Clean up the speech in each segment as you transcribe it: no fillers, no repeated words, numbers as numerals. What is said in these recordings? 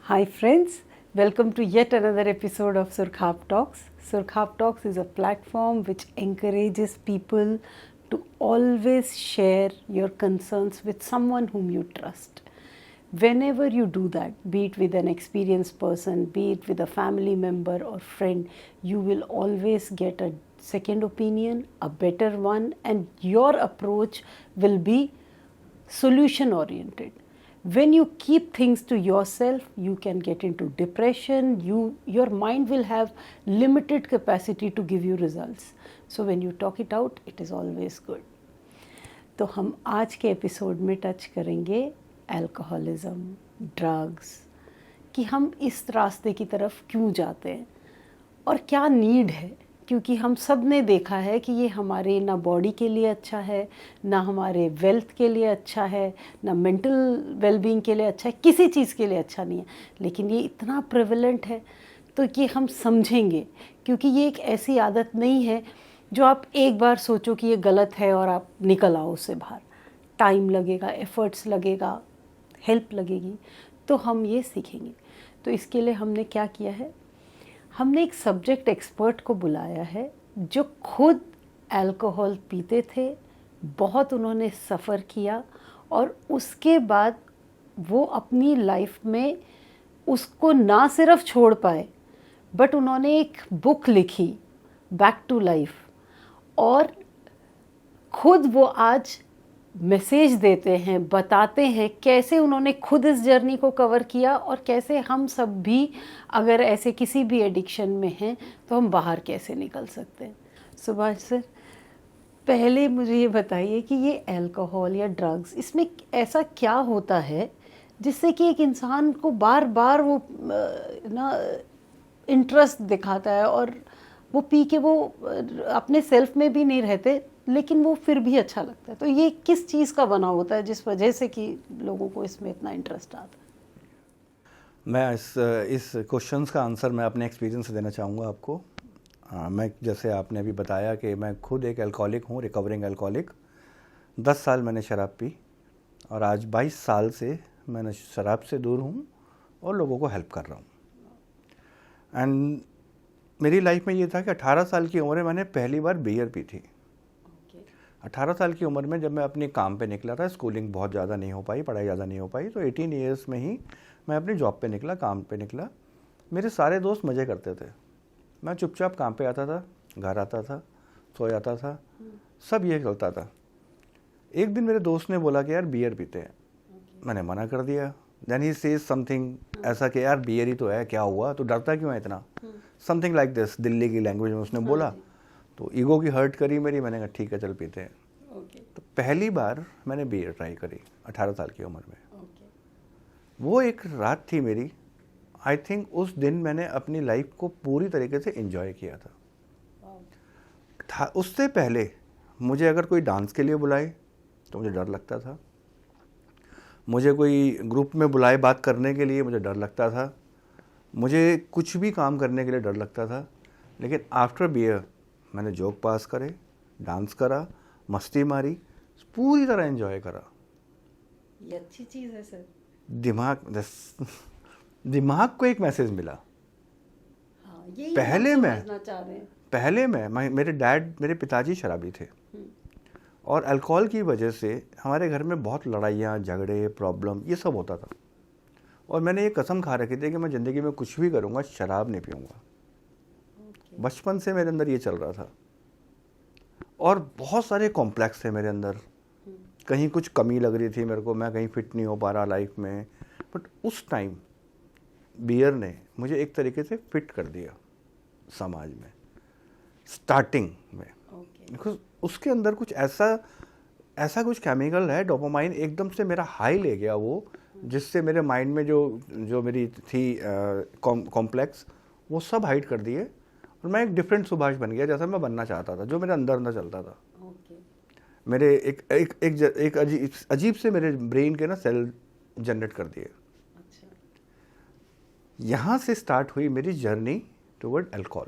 Hi friends, welcome to yet another episode of Surkhap Talks. Surkhap Talks is a platform which encourages people to always share your concerns with someone whom you trust. Whenever you do that, be it with an experienced person, be it with a family member or friend, you will always get a second opinion, a better one, and your approach will be solution oriented. When you keep things to yourself, you can get into depression. Your mind will have limited capacity to give you results. So when you talk it out, it is always good. तो हम आज के episode में touch करेंगे alcoholism, drugs, कि हम इस रास्ते की तरफ क्यों जाते हैं और क्या नीड है, क्योंकि हम सब ने देखा है कि ये हमारे ना बॉडी के लिए अच्छा है, ना हमारे वेल्थ के लिए अच्छा है, ना मेंटल वेलबींग के लिए अच्छा है, किसी चीज़ के लिए अच्छा नहीं है, लेकिन ये इतना प्रेवलेंट है तो ये हम समझेंगे, क्योंकि ये एक ऐसी आदत नहीं है जो आप एक बार सोचो कि ये गलत है और आप निकल आओ उससे बाहर। टाइम लगेगा, एफर्ट्स लगेगा, हेल्प लगेगी, तो हम ये सीखेंगे। तो इसके लिए हमने क्या किया है, हमने एक सब्जेक्ट एक्सपर्ट को बुलाया है जो खुद अल्कोहल पीते थे, बहुत उन्होंने सफ़र किया और उसके बाद वो अपनी लाइफ में उसको ना सिर्फ छोड़ पाए, बट उन्होंने एक बुक लिखी, बैक टू लाइफ, और खुद वो आज मैसेज देते हैं, बताते हैं कैसे उन्होंने खुद इस जर्नी को कवर किया और कैसे हम सब भी अगर ऐसे किसी भी एडिक्शन में हैं तो हम बाहर कैसे निकल सकते हैं। सुभाष सर, पहले मुझे ये बताइए कि ये अल्कोहल या ड्रग्स, इसमें ऐसा क्या होता है जिससे कि एक इंसान को बार बार वो ना इंटरेस्ट दिखाता है और वो पी के वो अपने सेल्फ में भी नहीं रहते, लेकिन वो फिर भी अच्छा लगता है। तो ये किस चीज़ का बना होता है जिस वजह से कि लोगों को इसमें इतना इंटरेस्ट आता है? मैं इस क्वेश्चंस का आंसर मैं अपने एक्सपीरियंस से देना चाहूँगा आपको। मैं जैसे आपने अभी बताया कि मैं खुद एक अल्कोहलिक हूँ, रिकवरिंग अल्कोहलिक। 10 साल मैंने शराब पी और आज 22 साल से मैं शराब से दूर हूँ और लोगों को हेल्प कर रहा हूँ। एंड मेरी लाइफ में ये था कि 18 साल की उम्र में मैंने पहली बार बियर पी थी। 18 साल की उम्र में जब मैं अपने काम पे निकला था, स्कूलिंग बहुत ज़्यादा नहीं हो पाई, पढ़ाई ज़्यादा नहीं हो पाई, तो 18 ईयर्स में ही मैं अपनी जॉब पे निकला, काम पे निकला। मेरे सारे दोस्त मज़े करते थे, मैं चुपचाप काम पे आता था, घर आता था, सो जाता था, सब ये चलता था। एक दिन मेरे दोस्त ने बोला कि यार बियर पीते हैं। मैंने मना कर दिया। देन ही सेज समथिंग ऐसा कि यार बियर ही तो है, क्या हुआ, तो डरता क्यों है इतना, समथिंग लाइक दिस, दिल्ली की लैंग्वेज में उसने बोला। तो ईगो की हर्ट करी मेरी, मैंने कहा ठीक है चल पीते हैं। तो पहली बार मैंने बियर ट्राई करी 18 साल की उम्र में। वो एक रात थी मेरी, आई थिंक उस दिन मैंने अपनी लाइफ को पूरी तरीके से एंजॉय किया था। उससे पहले मुझे अगर कोई डांस के लिए बुलाए तो मुझे डर लगता था, मुझे कोई ग्रुप में बुलाए बात करने के लिए मुझे डर लगता था, मुझे कुछ भी काम करने के लिए डर लगता था। लेकिन आफ्टर बियर मैंने जोक पास करे, डांस करा, मस्ती मारी, पूरी तरह एंजॉय करा। ये अच्छी चीज़ है सर। दिमाग को एक मैसेज मिला। हाँ, यही पहले हम मैं समझना चाह रहे हैं। पहले मैं मेरे पिताजी शराबी थे और अल्कोहल की वजह से हमारे घर में बहुत लड़ाइयाँ, झगड़े, प्रॉब्लम, ये सब होता था। और मैंने ये कसम खा रखी थी कि मैं ज़िंदगी में कुछ भी करूँगा, शराब नहीं पीऊँगा। बचपन से मेरे अंदर ये चल रहा था और बहुत सारे कॉम्प्लेक्स थे मेरे अंदर। कहीं कुछ कमी लग रही थी मेरे को, मैं कहीं फिट नहीं हो पा रहा लाइफ में, बट उस टाइम बियर ने मुझे एक तरीके से फिट कर दिया समाज में, स्टार्टिंग में। बिकॉज उसके अंदर कुछ ऐसा कुछ केमिकल है, डोपामाइन, एकदम से मेरा हाई ले गया वो, जिससे मेरे माइंड में जो मेरी थी कॉम्प्लेक्स, वो सब हाइड कर दिए और मैं एक डिफरेंट सुभाष बन गया, जैसा मैं बनना चाहता था, जो मेरे अंदर चलता था। मेरे एक अजीब से मेरे ब्रेन के ना सेल जनरेट कर दिए। यहाँ से स्टार्ट हुई मेरी जर्नी टुवर्ड अल्कोहल।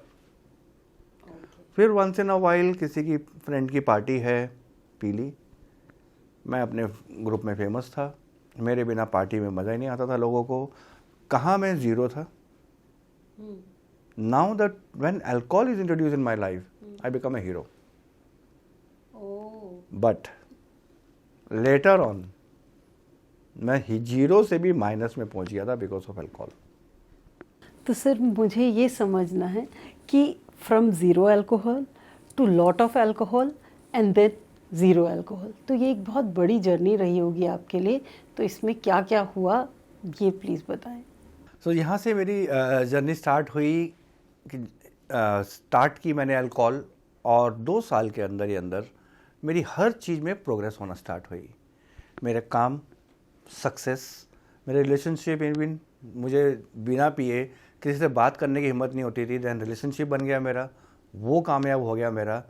फिर वंस इन अ वाइल किसी की फ्रेंड की पार्टी है, पी ली। मैं अपने ग्रुप में फेमस था, मेरे बिना पार्टी में मज़ा ही नहीं आता था लोगों को। कहाँ मैं ज़ीरो था, now that when alcohol is introduce in my life I become a hero, but later on मैं जीरो से भी माइनस में पहुंच गया था बिकॉज ऑफ अल्कोहल। तो सर मुझे ये समझना है कि from zero alcohol to lot of alcohol and then zero alcohol, तो ये एक बहुत बड़ी जर्नी रही होगी आपके लिए, तो इसमें क्या क्या हुआ ये प्लीज़ बताएं। सो यहाँ से मेरी जर्नी स्टार्ट हुई कि स्टार्ट की मैंने अल्कोहल, और 2 साल के अंदर ही अंदर मेरी हर चीज़ में प्रोग्रेस होना स्टार्ट हुई। मेरे काम, सक्सेस, मेरे रिलेशनशिप, इवन मुझे बिना पिए किसी से बात करने की हिम्मत नहीं होती थी, देन रिलेशनशिप बन गया मेरा, वो कामयाब हो गया मेरा।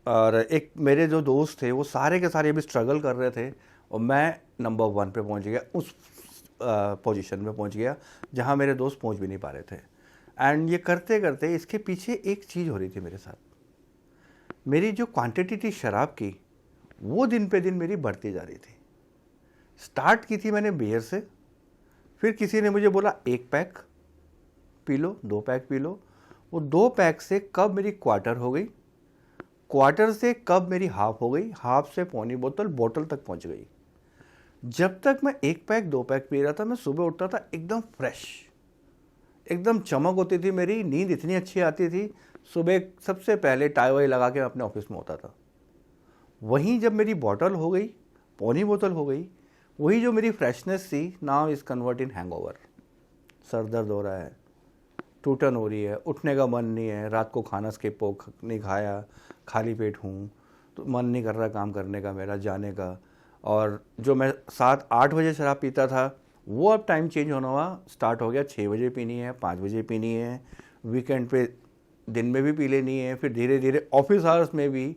और एक मेरे जो दोस्त थे वो सारे के सारे भी स्ट्रगल कर रहे थे, और मैं नंबर 1 पे पहुंच गया, उस पोजीशन में पहुंच गया जहां मेरे दोस्त पहुंच भी नहीं पा रहे थे। एंड ये करते करते इसके पीछे एक चीज़ हो रही थी मेरे साथ, मेरी जो क्वांटिटी थी शराब की वो दिन पे दिन मेरी बढ़ती जा रही थी। स्टार्ट की थी मैंने बियर से, फिर किसी ने मुझे बोला 1 pack P low, 2 pack P low, वो 2 पैक से कब मेरी क्वार्टर हो गई, क्वार्टर से कब मेरी हाफ हो गई, हाफ से पौनी बोतल, बोतल तक पहुंच गई। जब तक मैं 1 पैक 2 पैक पी रहा था, मैं सुबह उठता था एकदम फ्रेश, एकदम चमक होती थी, मेरी नींद इतनी अच्छी आती थी, सुबह सबसे पहले टाई वाई लगा के अपने ऑफिस में होता था। वहीं जब मेरी बॉटल हो गई, पौनी बोतल हो गई, वही जो मेरी फ्रेशनेस थी now is convert in hangover. Sir दर्द हो रहा है, टूटन हो रही है, उठने का मन नहीं है, रात को खाना स्किप हो नहीं खाया, खाली पेट हूँ, तो मन नहीं कर रहा काम करने का मेरा, जाने का। और जो मैं 7-8 बजे शराब पीता था वो अब टाइम चेंज होना हुआ, स्टार्ट हो गया 6 बजे पीनी है, 5 बजे पीनी है, वीकेंड पे दिन में भी पी लेनी है, फिर धीरे धीरे ऑफिस आवर्स में भी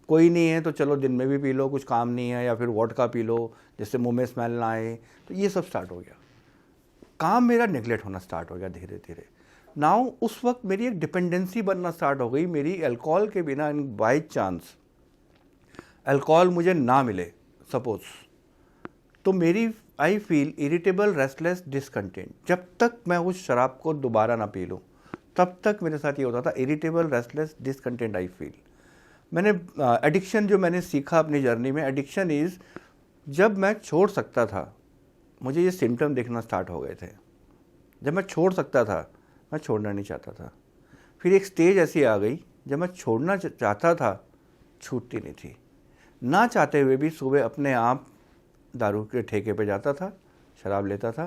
कोई नहीं है तो चलो दिन में भी पी लो, कुछ काम नहीं है, या फिर वोडका पी लो जिससे मुंह में स्मेल ना आए। तो ये सब स्टार्ट हो गया, काम मेरा नेगलेक्ट होना स्टार्ट हो गया धीरे धीरे। नाउ उस वक्त मेरी एक डिपेंडेंसी बनना स्टार्ट हो गई मेरी अल्कोहल के बिना। इन बाई चांस अल्कोहल मुझे ना मिले सपोज, तो मेरी I feel irritable, restless, discontent. जब तक मैं उस शराब को दोबारा ना पी लूँ तब तक मेरे साथ ये होता था, irritable, restless, discontent I feel. मैंने एडिक्शन जो मैंने सीखा अपनी जर्नी में, एडिक्शन इज़ जब मैं छोड़ सकता था, मुझे ये सिम्टम देखना स्टार्ट हो गए थे। जब मैं छोड़ सकता था मैं छोड़ना नहीं चाहता था। फिर एक स्टेज ऐसी आ गई जब मैं छोड़ना चाहता था, छूटती नहीं थी। ना चाहते हुए भी सुबह अपने आप दारू के ठेके पे जाता था, शराब लेता था,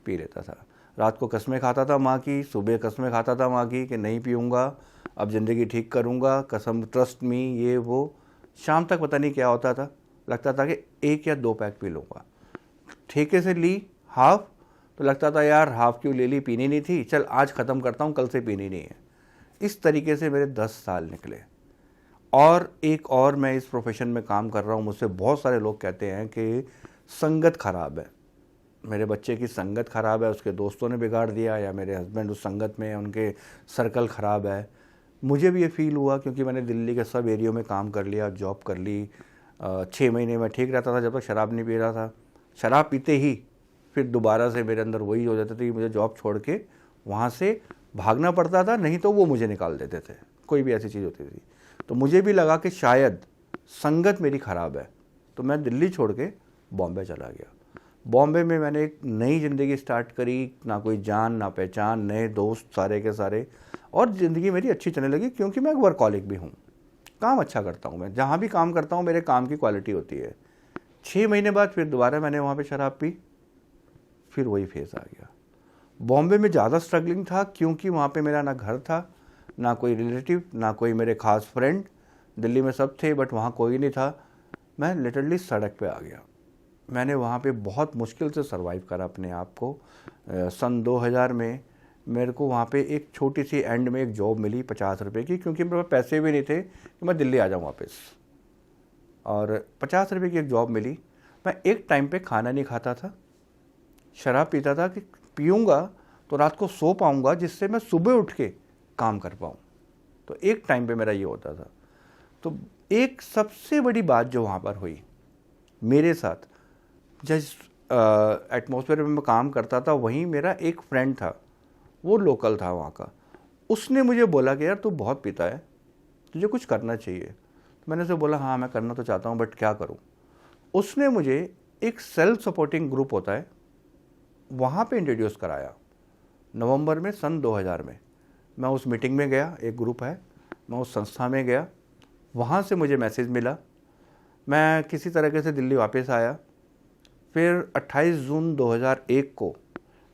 पी लेता था। रात को कसमें खाता था माँ की, सुबह कसमें खाता था माँ की कि नहीं पीऊँगा, अब ज़िंदगी ठीक करूँगा, कसम, ट्रस्ट मी, ये वो। शाम तक पता नहीं क्या होता था, लगता था कि 1 या 2 पैक पी लूँगा। ठेके से ली हाफ तो लगता था यार हाफ क्यों ले ली, पीनी नहीं थी, चल आज ख़त्म करता हूँ, कल से पीनी नहीं है। इस तरीके से मेरे 10 साल निकले। और एक और मैं इस प्रोफेशन में काम कर रहा हूँ, मुझसे बहुत सारे लोग कहते हैं कि संगत खराब है, मेरे बच्चे की संगत खराब है, उसके दोस्तों ने बिगाड़ दिया, या मेरे हस्बैंड उस संगत में, उनके सर्कल ख़राब है। मुझे भी ये फील हुआ क्योंकि मैंने दिल्ली के सब एरियो में काम कर लिया, जॉब कर ली। 6 महीने में ठीक रहता था जब तक शराब नहीं पी रहा था। शराब पीते ही फिर दोबारा से मेरे अंदर वही हो जाता था कि मुझे जॉब छोड़ के वहाँ से भागना पड़ता था, नहीं तो वो मुझे निकाल देते थे, कोई भी ऐसी चीज़ होती थी। तो मुझे भी लगा कि शायद संगत मेरी ख़राब है, तो मैं दिल्ली छोड़ के बॉम्बे चला गया। बॉम्बे में मैंने एक नई ज़िंदगी स्टार्ट करी, ना कोई जान ना पहचान, नए दोस्त सारे के सारे, और ज़िंदगी मेरी अच्छी चलने लगी क्योंकि मैं वर्कहॉलिक भी हूँ, काम अच्छा करता हूँ। मैं जहाँ भी काम करता हूँ मेरे काम की क्वालिटी होती है। 6 महीने बाद फिर दोबारा मैंने वहाँ पे शराब पी, फिर वही फेज़ आ गया। बॉम्बे में ज़्यादा स्ट्रगलिंग था क्योंकि वहाँ पे मेरा ना घर था, ना कोई रिलेटिव, ना कोई मेरे खास फ्रेंड। दिल्ली में सब थे बट वहाँ कोई नहीं था। मैं लिटरली सड़क पे आ गया। मैंने वहाँ पे बहुत मुश्किल से सरवाइव करा अपने आप को। सन 2000 में मेरे को वहाँ पे एक छोटी सी एंड में एक जॉब मिली 50 रुपये की, क्योंकि मेरे पास पैसे भी नहीं थे कि मैं दिल्ली आ जाऊँ वापस। और 50 रुपये की एक जॉब मिली। मैं एक टाइम पे खाना नहीं खाता था, शराब पीता था कि पीऊँगा तो रात को सो पाऊँगा जिससे मैं सुबह उठ के काम कर पाऊँ। तो एक टाइम पे मेरा ये होता था। तो एक सबसे बड़ी बात जो वहाँ पर हुई मेरे साथ, जस्ट एटमॉस्फेयर में मैं काम करता था, वहीं मेरा एक फ्रेंड था, वो लोकल था वहाँ का। उसने मुझे बोला कि यार तू बहुत पीता है, तुझे कुछ करना चाहिए। तो मैंने उसे बोला हाँ मैं करना तो चाहता हूँ, बट क्या करूँ। उसने मुझे एक सेल्फ सपोर्टिंग ग्रुप होता है, वहाँ पे इंट्रोड्यूस कराया नवंबर में सन 2000 में। मैं उस मीटिंग में गया, एक ग्रुप है, मैं उस संस्था में गया, वहाँ से मुझे मैसेज मिला। मैं किसी तरीके से दिल्ली वापस आया। फिर 28 जून 2001 को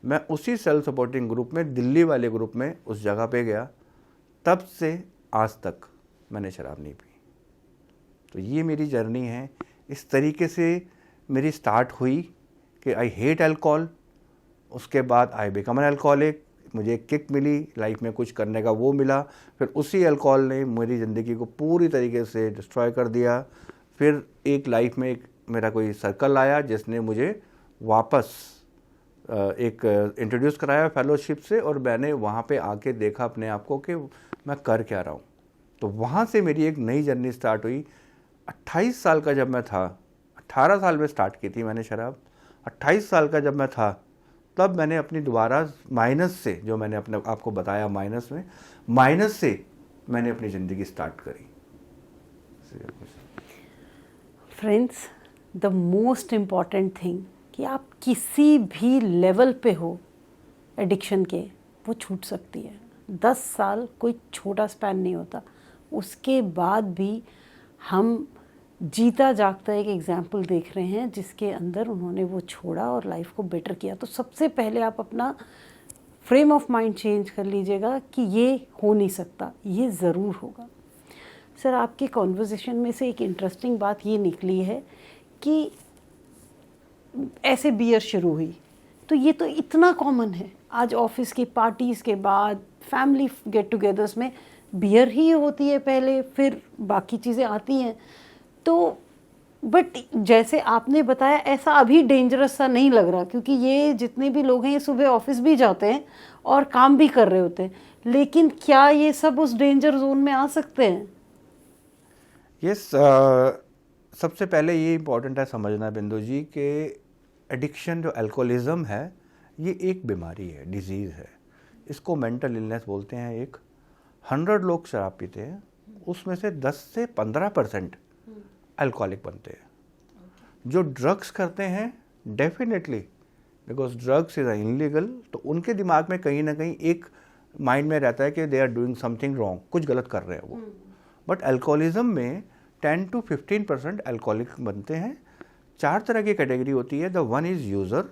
मैं उसी सेल्फ सपोर्टिंग ग्रुप में, दिल्ली वाले ग्रुप में, उस जगह पे गया। तब से आज तक मैंने शराब नहीं पी। तो ये मेरी जर्नी है। इस तरीके से मेरी स्टार्ट हुई कि आई हेट अल्कोहल। उसके बाद आई बिकम एन अल्कोहलिक। मुझे एक किक मिली लाइफ में, कुछ करने का वो मिला। फिर उसी अल्कोहल ने मेरी ज़िंदगी को पूरी तरीके से डिस्ट्रॉय कर दिया। फिर एक लाइफ में एक मेरा कोई सर्कल आया जिसने मुझे वापस एक इंट्रोड्यूस कराया फेलोशिप से, और मैंने वहाँ पे आके देखा अपने आप को कि मैं कर क्या रहा हूँ। तो वहाँ से मेरी एक नई जर्नी स्टार्ट हुई। 28 साल का जब मैं था, 18 साल में स्टार्ट की थी मैंने शराब। 28 साल का जब मैं था तब मैंने अपनी दोबारा माइनस से, जो मैंने अपने आपको बताया माइनस से मैंने अपनी ज़िंदगी स्टार्ट करी। Friends, the most important thing कि आप किसी भी लेवल पे हो एडिक्शन के, वो छूट सकती है। 10 साल कोई छोटा स्पैन नहीं होता। उसके बाद भी हम जीता जागता एक एग्जाम्पल देख रहे हैं जिसके अंदर उन्होंने वो छोड़ा और लाइफ को बेटर किया। तो सबसे पहले आप अपना फ्रेम ऑफ माइंड चेंज कर लीजिएगा कि ये हो नहीं सकता, ये ज़रूर होगा। सर, आपके कॉन्वर्जेसन में से एक इंटरेस्टिंग बात ये निकली है कि ऐसे बियर शुरू हुई, तो ये तो इतना कॉमन है आज ऑफिस की पार्टीज़ के बाद, फैमिली गेट टुगेदर्स में बियर ही होती है पहले, फिर बाकी चीज़ें आती हैं। तो बट जैसे आपने बताया, ऐसा अभी डेंजरस सा नहीं लग रहा, क्योंकि ये जितने भी लोग हैं ये सुबह ऑफिस भी जाते हैं और काम भी कर रहे होते हैं। लेकिन क्या ये सब उस डेंजर जोन में आ सकते हैं? यस, सबसे पहले ये इम्पोर्टेंट है समझना बिंदु जी कि एडिक्शन जो अल्कोहलिज्म है, ये एक बीमारी है, डिजीज़ है। इसको मेंटल इलनेस बोलते हैं। एक 100 लोग शराब पीते हैं, उसमें से 10 से 15% अल्कोहलिक बनते हैं। जो ड्रग्स करते हैं, definitely because drugs is illegal, तो उनके दिमाग में कहीं ना कहीं एक माइंड में रहता है कि they are doing something wrong, कुछ गलत कर रहे हैं वो। बट अल्कोहलिज्म में 10 to 15% अल्कोहलिक बनते हैं। 4 तरह की कैटेगरी होती है। The one is user.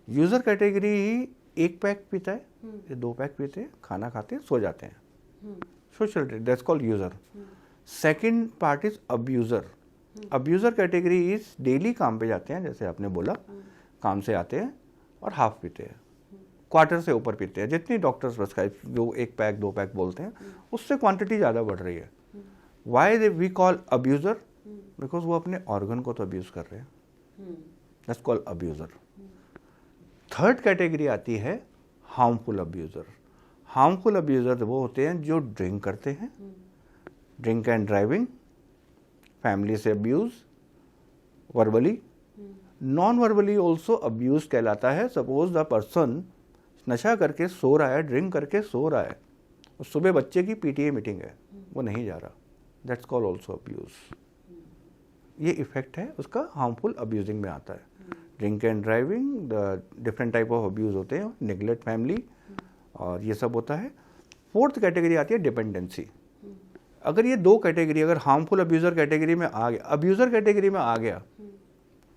User category he 1 pack पीता है या 2 पैक पीते हैं, खाना खाते हैं, सो जाते हैं। Social, that's called user. Second part is abuser. Abuser category is daily काम पे जाते हैं, जैसे आपने बोला, काम से आते हैं और हाफ पीते हैं, क्वार्टर से ऊपर पीते हैं। जितनी डॉक्टर्स प्रिस्क्राइब, जो 1 पैक 2 पैक बोलते हैं, उससे क्वांटिटी ज़्यादा बढ़ रही है। Why we call abuser? Because वो अपने ऑर्गन को तो अब्यूज़ कर रहे हैं। That's called abuser. Third category आती है हार्मफुल अब्यूज़र। हार्मफुल अब्यूज़र वो होते हैं जो ड्रिंक करते हैं, ड्रिंक एंड ड्राइविंग, फैमिली से abuse, verbally, non verbally also abuse कहलाता है। सपोज द पर्सन नशा करके सो रहा है, ड्रिंक करके सो रहा है, और सुबह बच्चे की पीटीए मीटिंग है, वो नहीं जा रहा, दैट्स कॉल्ड ऑल्सो अब्यूज़। ये इफेक्ट है उसका, हार्मफुल अब्यूजिंग में आता है। Drink and driving, the different type of abuse होते हैं, नेग्लेक्ट फैमिली, और ये सब होता है। फोर्थ कैटेगरी आती है डिपेंडेंसी। अगर ये 2 कैटेगरी, अगर हार्मफुल अब्यूज़र कैटेगरी में आ गया, अब्यूज़र कैटेगरी में आ गया,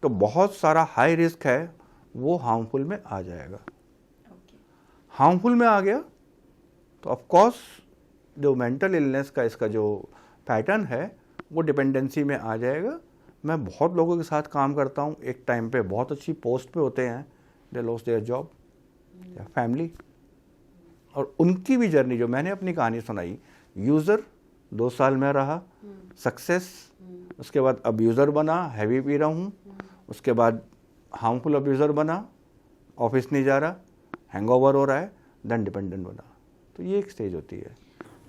तो बहुत सारा हाई रिस्क है वो हार्मफुल में आ जाएगा। हार्मफुल में आ गया तो ऑफ कोर्स जो मेंटल इलनेस का इसका जो पैटर्न है वो डिपेंडेंसी में आ जाएगा। मैं बहुत लोगों के साथ काम करता हूँ, एक टाइम पे बहुत अच्छी पोस्ट पे होते हैं, दे लॉस्ट देयर जॉब या फैमिली, और उनकी भी जर्नी, जो मैंने अपनी कहानी सुनाई, यूज़र 2 साल में रहा, सक्सेस, उसके बाद अब्यूज़र बना, हैवी पी रहा हूँ, उसके बाद हार्मफुल अब्यूज़र बना, ऑफिस नहीं जा रहा, हैंगओवर हो रहा है, देन डिपेंडेंट बना। तो ये एक स्टेज होती है।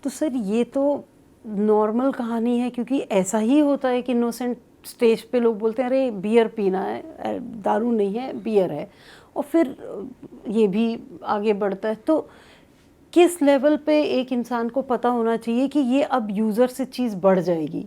तो सर, ये तो नॉर्मल कहानी है, क्योंकि ऐसा ही होता है कि इनोसेंट स्टेज पे लोग बोलते हैं अरे बियर पीना है, दारू नहीं है बियर है, और फिर ये भी आगे बढ़ता है। तो किस लेवल पे एक इंसान को पता होना चाहिए कि ये अब यूज़र से चीज़ बढ़ जाएगी,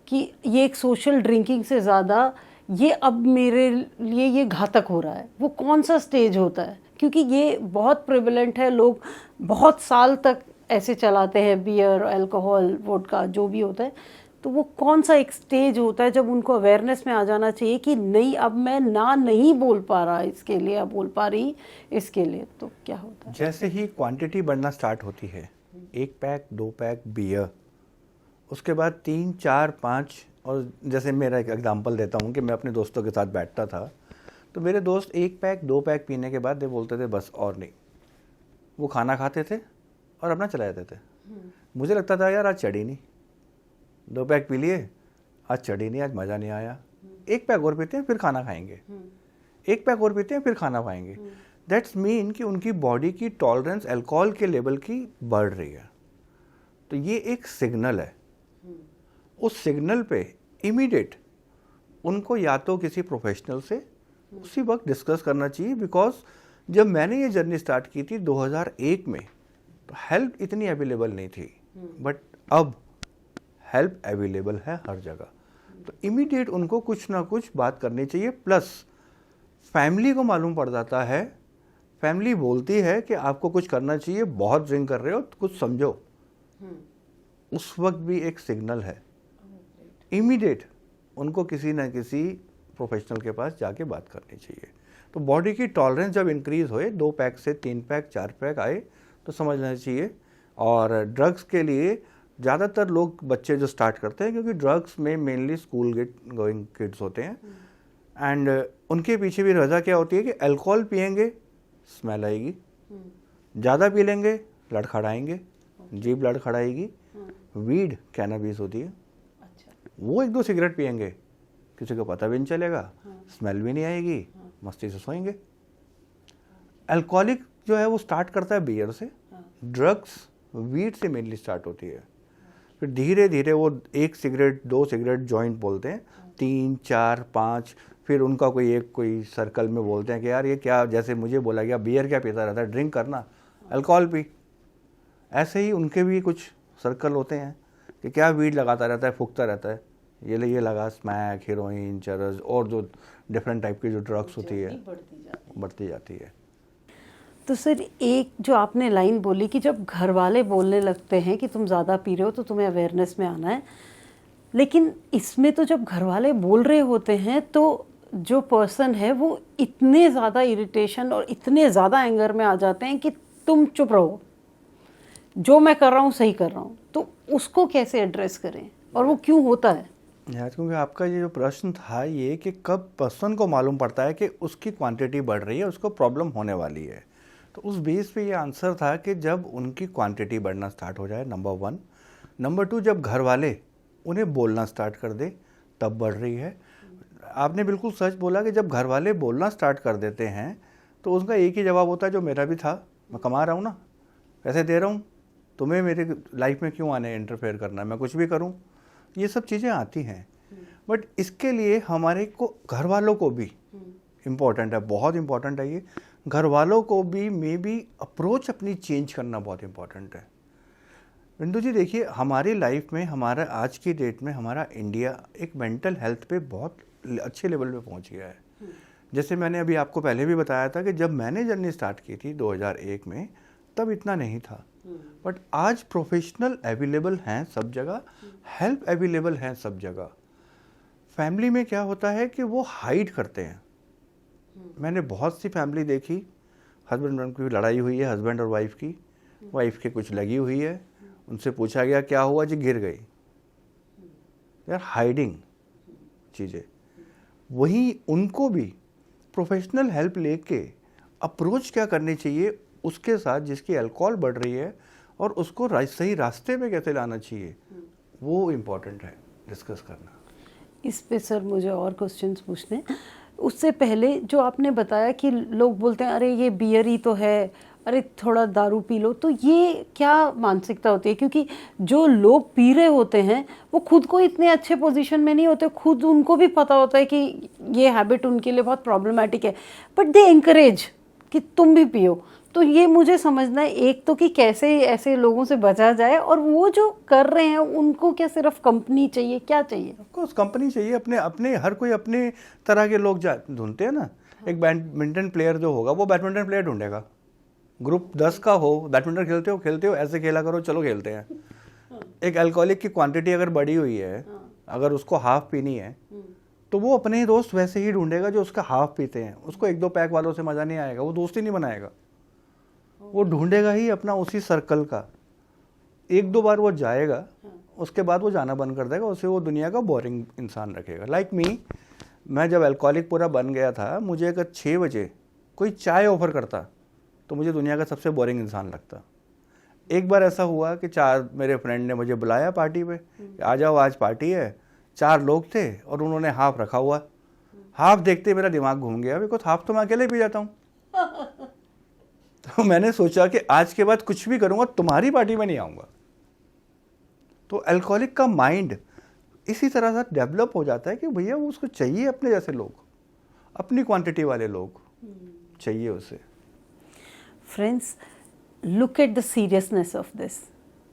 कि ये एक सोशल ड्रिंकिंग से ज़्यादा ये अब मेरे लिए ये घातक हो रहा है? वो कौन सा स्टेज होता है? क्योंकि ये बहुत प्रेवलेंट है, लोग बहुत साल तक ऐसे चलाते हैं बियर, अल्कोहल, वोडका जो भी होता है। तो वो कौन सा एक स्टेज होता है जब उनको अवेयरनेस में आ जाना चाहिए कि नहीं अब मैं ना नहीं बोल पा रहा इसके लिए, अब बोल पा रही इसके लिए? तो क्या होता है? जैसे ही क्वांटिटी बढ़ना स्टार्ट होती है, 1 पैक 2 पैक बियर, उसके बाद 3 4 5, और जैसे मेरा एक एग्जांपल देता हूँ कि मैं अपने दोस्तों के साथ बैठता था, तो मेरे दोस्त 1 पैक 2 पैक पीने के बाद ये बोलते थे बस और नहीं। वो खाना खाते थे और अपना चला जाते थे। मुझे लगता था यार आज चढ़ी नहीं, 2 पैक पी लिए, आज चढ़ी नहीं, आज मज़ा नहीं आया, 1 पैक और पीते हैं फिर खाना खाएंगे, 1 पैक और पीते हैं फिर खाना खाएंगे। दैट्स मीन कि उनकी बॉडी की टॉलरेंस अल्कोहल के लेवल की बढ़ रही है। तो ये एक सिग्नल है। उस सिग्नल पे इमीडिएट उनको या तो किसी प्रोफेशनल से उसी वक्त डिस्कस करना चाहिए, बिकॉज जब मैंने ये जर्नी स्टार्ट की थी 2001 में, तो हेल्प इतनी अवेलेबल नहीं थी, बट अब हेल्प अवेलेबल है हर जगह। तो इमीडिएट उनको कुछ ना कुछ बात करनी चाहिए। प्लस फैमिली को मालूम पड़ जाता है, फैमिली बोलती है कि आपको कुछ करना चाहिए, बहुत ड्रिंक कर रहे हो तो कुछ समझो, उस वक्त भी एक सिग्नल है। इमीडिएट उनको किसी ना किसी प्रोफेशनल के पास जाके बात करनी चाहिए। तो बॉडी की टॉलरेंस जब इंक्रीज होए, 2 पैक से 3 पैक 4 पैक आए, तो समझना चाहिए। और ड्रग्स के लिए ज़्यादातर लोग बच्चे जो स्टार्ट करते हैं, क्योंकि ड्रग्स में मेनली स्कूल गोइंग किड्स होते हैं, एंड उनके पीछे भी वजह क्या होती है कि अल्कोहल पियेंगे स्मेल आएगी, ज़्यादा पी लेंगे लड़खड़ाएंगे, जीभ लड़खड़ाएगी। वीड कैनाबीस होती है, वो 1-2 सिगरेट पियेंगे, किसी को पता भी नहीं चलेगा, स्मेल भी नहीं आएगी, मस्ती से सोएंगे। अल्कोहलिक जो है वो स्टार्ट करता है बियर से, ड्रग्स वीड से मेनली स्टार्ट होती है। फिर धीरे धीरे वो 1 सिगरेट 2 सिगरेट जॉइंट बोलते हैं, 3 4 5, फिर उनका कोई सर्कल में बोलते हैं कि यार ये क्या, जैसे मुझे बोला गया बियर क्या पीता रहता है, ड्रिंक करना, अल्कोहल पी। ऐसे ही उनके भी कुछ सर्कल होते हैं कि क्या वीड लगाता रहता है, फूकता रहता है, ये लगा स्मैक, हीरोइन, चरस, और जो डिफरेंट टाइप की जो ड्रग्स होती है बढ़ती जाती है। तो सर एक जो आपने लाइन बोली कि जब घर वाले बोलने लगते हैं कि तुम ज़्यादा पी रहे हो तो तुम्हें अवेयरनेस में आना है, लेकिन इसमें तो जब घर वाले बोल रहे होते हैं तो जो पर्सन है वो इतने ज़्यादा इरिटेशन और इतने ज़्यादा एंगर में आ जाते हैं कि तुम चुप रहो, जो मैं कर रहा हूँ सही कर रहा हूँ। तो उसको कैसे एड्रेस करें और वो क्यों होता है? यार क्योंकि आपका ये जो प्रश्न था ये कि कब पर्सन को मालूम पड़ता है कि उसकी क्वांटिटी बढ़ रही है, उसको प्रॉब्लम होने वाली है, तो उस बेस पे ये आंसर था कि जब उनकी क्वांटिटी बढ़ना स्टार्ट हो जाए, नंबर 1। नंबर 2, जब घर वाले उन्हें बोलना स्टार्ट कर दे तब बढ़ रही है। आपने बिल्कुल सच बोला कि जब घर वाले बोलना स्टार्ट कर देते हैं तो उसका एक ही जवाब होता है जो मेरा भी था, मैं कमा रहा हूँ ना, पैसे दे रहा हूँ, तुम्हें मेरे लाइफ में क्यों आने इंटरफेयर करना, मैं कुछ भी करूँ, ये सब चीज़ें आती हैं। बट इसके लिए हमारे को घर वालों को भी इम्पोर्टेंट है, बहुत इम्पोर्टेंट है ये। घर वालों को भी मे बी अप्रोच अपनी चेंज करना बहुत इम्पोर्टेंट है। बिंदु जी देखिए, हमारी लाइफ में, हमारा आज की डेट में हमारा इंडिया एक मेंटल हेल्थ पे बहुत अच्छे लेवल पे पहुंच गया है। जैसे मैंने अभी आपको पहले भी बताया था कि जब मैंने जर्नी स्टार्ट की थी 2001 में, तब इतना नहीं था। बट आज प्रोफेशनल अवेलेबल हैं सब जगह, हेल्प अवेलेबल हैं सब जगह। फैमिली में क्या होता है कि वो हाइड करते हैं। मैंने बहुत सी फैमिली देखी, हस्बैंड वाइफ की लड़ाई हुई है, हस्बैंड और वाइफ की, वाइफ के कुछ लगी हुई है, उनसे पूछा गया क्या हुआ जी, गिर गई। यार हाइडिंग चीज़ें। वहीं उनको भी प्रोफेशनल हेल्प लेके अप्रोच क्या करनी चाहिए उसके साथ जिसकी अल्कोहल बढ़ रही है, और उसको सही रास्ते पे कैसे लाना चाहिए, वो इम्पोर्टेंट है डिस्कस करना। इस पे सर मुझे और क्वेश्चंस पूछने हैं। उससे पहले जो आपने बताया कि लोग बोलते हैं अरे ये बियर ही तो है, अरे थोड़ा दारू पी लो, तो ये क्या मानसिकता होती है? क्योंकि जो लोग पी रहे होते हैं वो खुद को इतने अच्छे पोजीशन में नहीं होते, खुद उनको भी पता होता है कि ये हैबिट उनके लिए बहुत प्रॉब्लमेटिक है, बट दे एनकरेज कि तुम भी पियो। तो ये मुझे समझना है एक तो कि कैसे ऐसे लोगों से बचा जाए, और वो जो कर रहे हैं उनको क्या सिर्फ कंपनी चाहिए, क्या चाहिए? ऑफकोर्स कंपनी चाहिए, अपने अपने हर कोई अपने तरह के लोग ढूंढते हैं ना। एक बैडमिंटन प्लेयर जो होगा वो बैडमिंटन प्लेयर ढूंढेगा, ग्रुप 10 का हो, बैडमिंटन खेलते हो ऐसे खेला करो, चलो खेलते हैं। एक अल्कोहलिक की क्वांटिटी अगर बढ़ी हुई है, अगर उसको हाफ पीनी है तो वो अपने ही दोस्त वैसे ही ढूंढेगा जो उसका हाफ पीते हैं। उसको 1-2 पैक वालों से मजा नहीं आएगा, वो दोस्ती नहीं बनाएगा, वो ढूंढेगा ही अपना उसी सर्कल का। 1-2 बार वो जाएगा, उसके बाद वो जाना बंद कर देगा, उसे वो दुनिया का बोरिंग इंसान रखेगा। लाइक मी, मैं जब अल्कोहलिक पूरा बन गया था, मुझे अगर 6 बजे कोई चाय ऑफर करता तो मुझे दुनिया का सबसे बोरिंग इंसान लगता। एक बार ऐसा हुआ कि 4 मेरे फ्रेंड ने मुझे बुलाया पार्टी पे, आ जाओ आज पार्टी है। 4 लोग थे और उन्होंने हाफ रखा हुआ। हाफ देखते मेरा दिमाग घूम गया, बिकॉज हाफ तो मैं अकेले पी जाता हूँ। तो मैंने सोचा कि आज के बाद कुछ भी करूँगा, तुम्हारी पार्टी में नहीं आऊँगा। तो अल्कोहलिक का माइंड इसी तरह से डेवलप हो जाता है कि भैया वो उसको चाहिए अपने जैसे लोग, अपनी क्वांटिटी वाले लोग चाहिए उसे। Friends, look at the seriousness of this,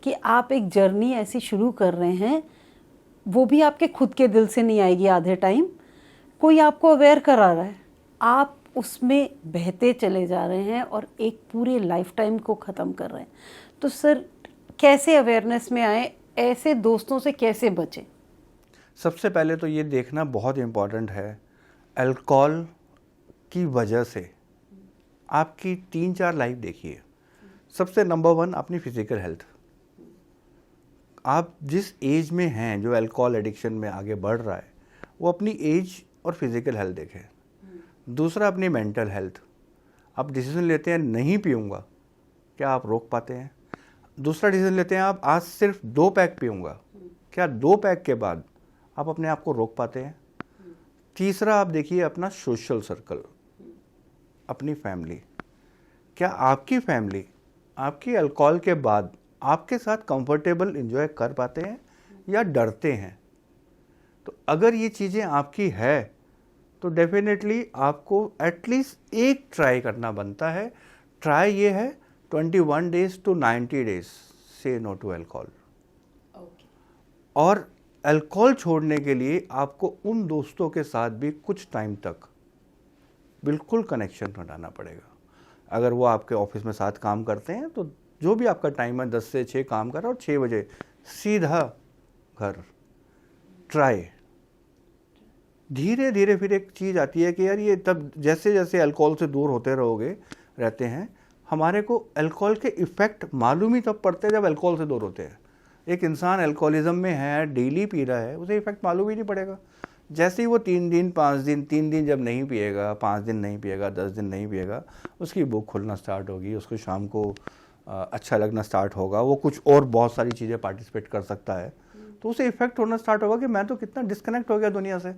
कि आप एक जर्नी ऐसी शुरू कर रहे हैं, वो भी आपके खुद के दिल से नहीं आएगी आधे टाइम, कोई आपको अवेयर करा रहा है, आप उसमें बहते चले जा रहे हैं और एक पूरे लाइफ टाइम को ख़त्म कर रहे हैं। तो सर कैसे अवेयरनेस में आए, ऐसे दोस्तों से कैसे बचें? सबसे पहले तो ये देखना बहुत इम्पॉर्टेंट है, अल्कोहल की वजह से आपकी 3-4 लाइफ देखिए। सबसे नंबर 1 अपनी फिजिकल हेल्थ। आप जिस एज में हैं, जो अल्कोहल एडिक्शन में आगे बढ़ रहा है, वो अपनी एज और फिजिकल हेल्थ देखें। दूसरा अपनी मेंटल हेल्थ। आप डिसीजन लेते हैं नहीं पीऊँगा, क्या आप रोक पाते हैं? दूसरा डिसीजन लेते हैं आप आज सिर्फ 2 पैक पीऊँगा, क्या 2 पैक के बाद आप अपने आप को रोक पाते हैं? तीसरा आप देखिए अपना सोशल सर्कल, अपनी फैमिली। क्या आपकी फैमिली आपकी अल्कोहल के बाद आपके साथ कंफर्टेबल एंजॉय कर पाते हैं या डरते हैं? तो अगर ये चीज़ें आपकी है तो डेफिनेटली आपको एटलीस्ट एक ट्राई करना बनता है। ट्राई ये है 21 days to 90 days से नो टू अल्कोहल। और अल्कोहल छोड़ने के लिए आपको उन दोस्तों के साथ भी कुछ टाइम तक बिल्कुल कनेक्शन बनाना पड़ेगा। अगर वो आपके ऑफिस में साथ काम करते हैं तो जो भी आपका टाइम है 10 से 6 काम करा और 6 बजे सीधा घर। ट्राई। धीरे धीरे फिर एक चीज़ आती है कि यार ये तब जैसे जैसे अल्कोहल से दूर होते रहते हैं, हमारे को अल्कोहल के इफ़ेक्ट मालूम ही तब पड़ते हैं जब अल्कोहल से दूर होते हैं। एक इंसान अल्कोहलिज्म में है, डेली पी रहा है, उसे इफ़ेक्ट मालूम ही नहीं पड़ेगा। जैसे ही वो 3 दिन 5 दिन 3 दिन जब नहीं पिएगा, 5 दिन नहीं पिएगा, 10 दिन नहीं पिएगा, उसकी भूख खुलना स्टार्ट होगी, उसको शाम को अच्छा लगना स्टार्ट होगा, वो कुछ और बहुत सारी चीज़ें पार्टिसिपेट कर सकता है, तो उसे इफ़ेक्ट होना स्टार्ट होगा कि मैं तो कितना डिस्कनेक्ट हो गया दुनिया से,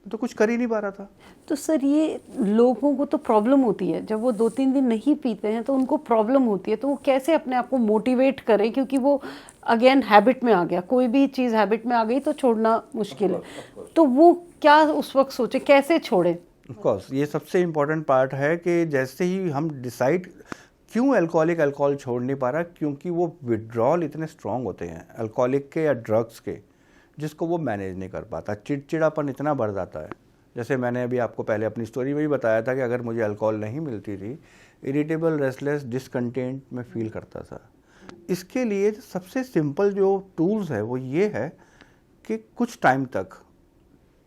तो कुछ कर ही नहीं पा रहा था। तो सर ये लोगों को तो प्रॉब्लम होती है, जब वो 2-3 दिन नहीं पीते हैं तो उनको प्रॉब्लम होती है, तो वो कैसे अपने आप को मोटिवेट करें? क्योंकि वो अगेन हैबिट में आ गया, कोई भी चीज़ हैबिट में आ गई तो छोड़ना मुश्किल है। तो वो क्या उस वक्त सोचे, कैसे छोड़ें? ऑफ कोर्स ये सबसे इम्पोर्टेंट पार्ट है कि जैसे ही हम डिसाइड, क्यों अल्कोहलिक अल्कोहल छोड़ नहीं पा रहा, क्योंकि वो विड्रॉल इतने स्ट्रांग होते हैं अल्कोहलिक के या ड्रग्स के, जिसको वो मैनेज नहीं कर पाता। चिड़चिड़ापन इतना बढ़ जाता है। जैसे मैंने अभी आपको पहले अपनी स्टोरी में भी बताया था कि अगर मुझे अल्कोहल नहीं मिलती थी, इरिटेबल, रेस्टलेस, डिसकंटेंट मैं फील करता था। इसके लिए सबसे सिंपल जो टूल्स है वो ये है कि कुछ टाइम तक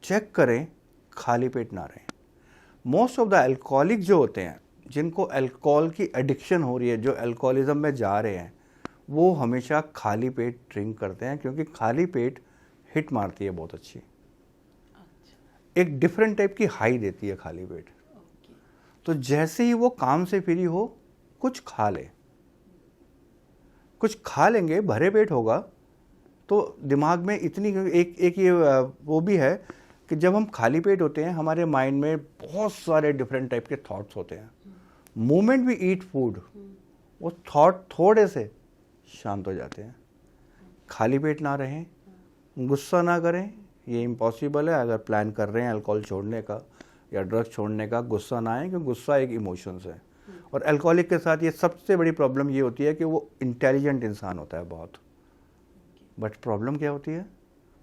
चेक करें, खाली पेट ना रहें। मोस्ट ऑफ द अल्कोहलिक जो होते हैं, जिनको अल्कोहल की एडिक्शन हो रही है, जो अल्कोहलिज्म में जा रहे हैं, वो हमेशा खाली पेट ड्रिंक करते हैं, क्योंकि खाली पेट हिट मारती है बहुत अच्छी। एक डिफरेंट टाइप की हाई देती है खाली पेट। तो जैसे ही वो काम से फ्री हो, कुछ खा ले, कुछ खा लेंगे, भरे पेट होगा तो दिमाग में इतनी एक ये वो भी है कि जब हम खाली पेट होते हैं, हमारे माइंड में बहुत सारे डिफरेंट टाइप के थॉट्स होते हैं। मोमेंट वी ईट फूड वो थॉट थोड़े से शांत हो जाते हैं। खाली पेट ना रहें, गुस्सा ना करें, ये इम्पॉसिबल है। अगर प्लान कर रहे हैं अल्कोहल छोड़ने का या ड्रग छोड़ने का, गुस्सा ना आए, क्योंकि गुस्सा एक इमोशंस है। और अल्कोहलिक के साथ ये सबसे बड़ी प्रॉब्लम ये होती है कि वो इंटेलिजेंट इंसान होता है बहुत, बट प्रॉब्लम क्या होती है,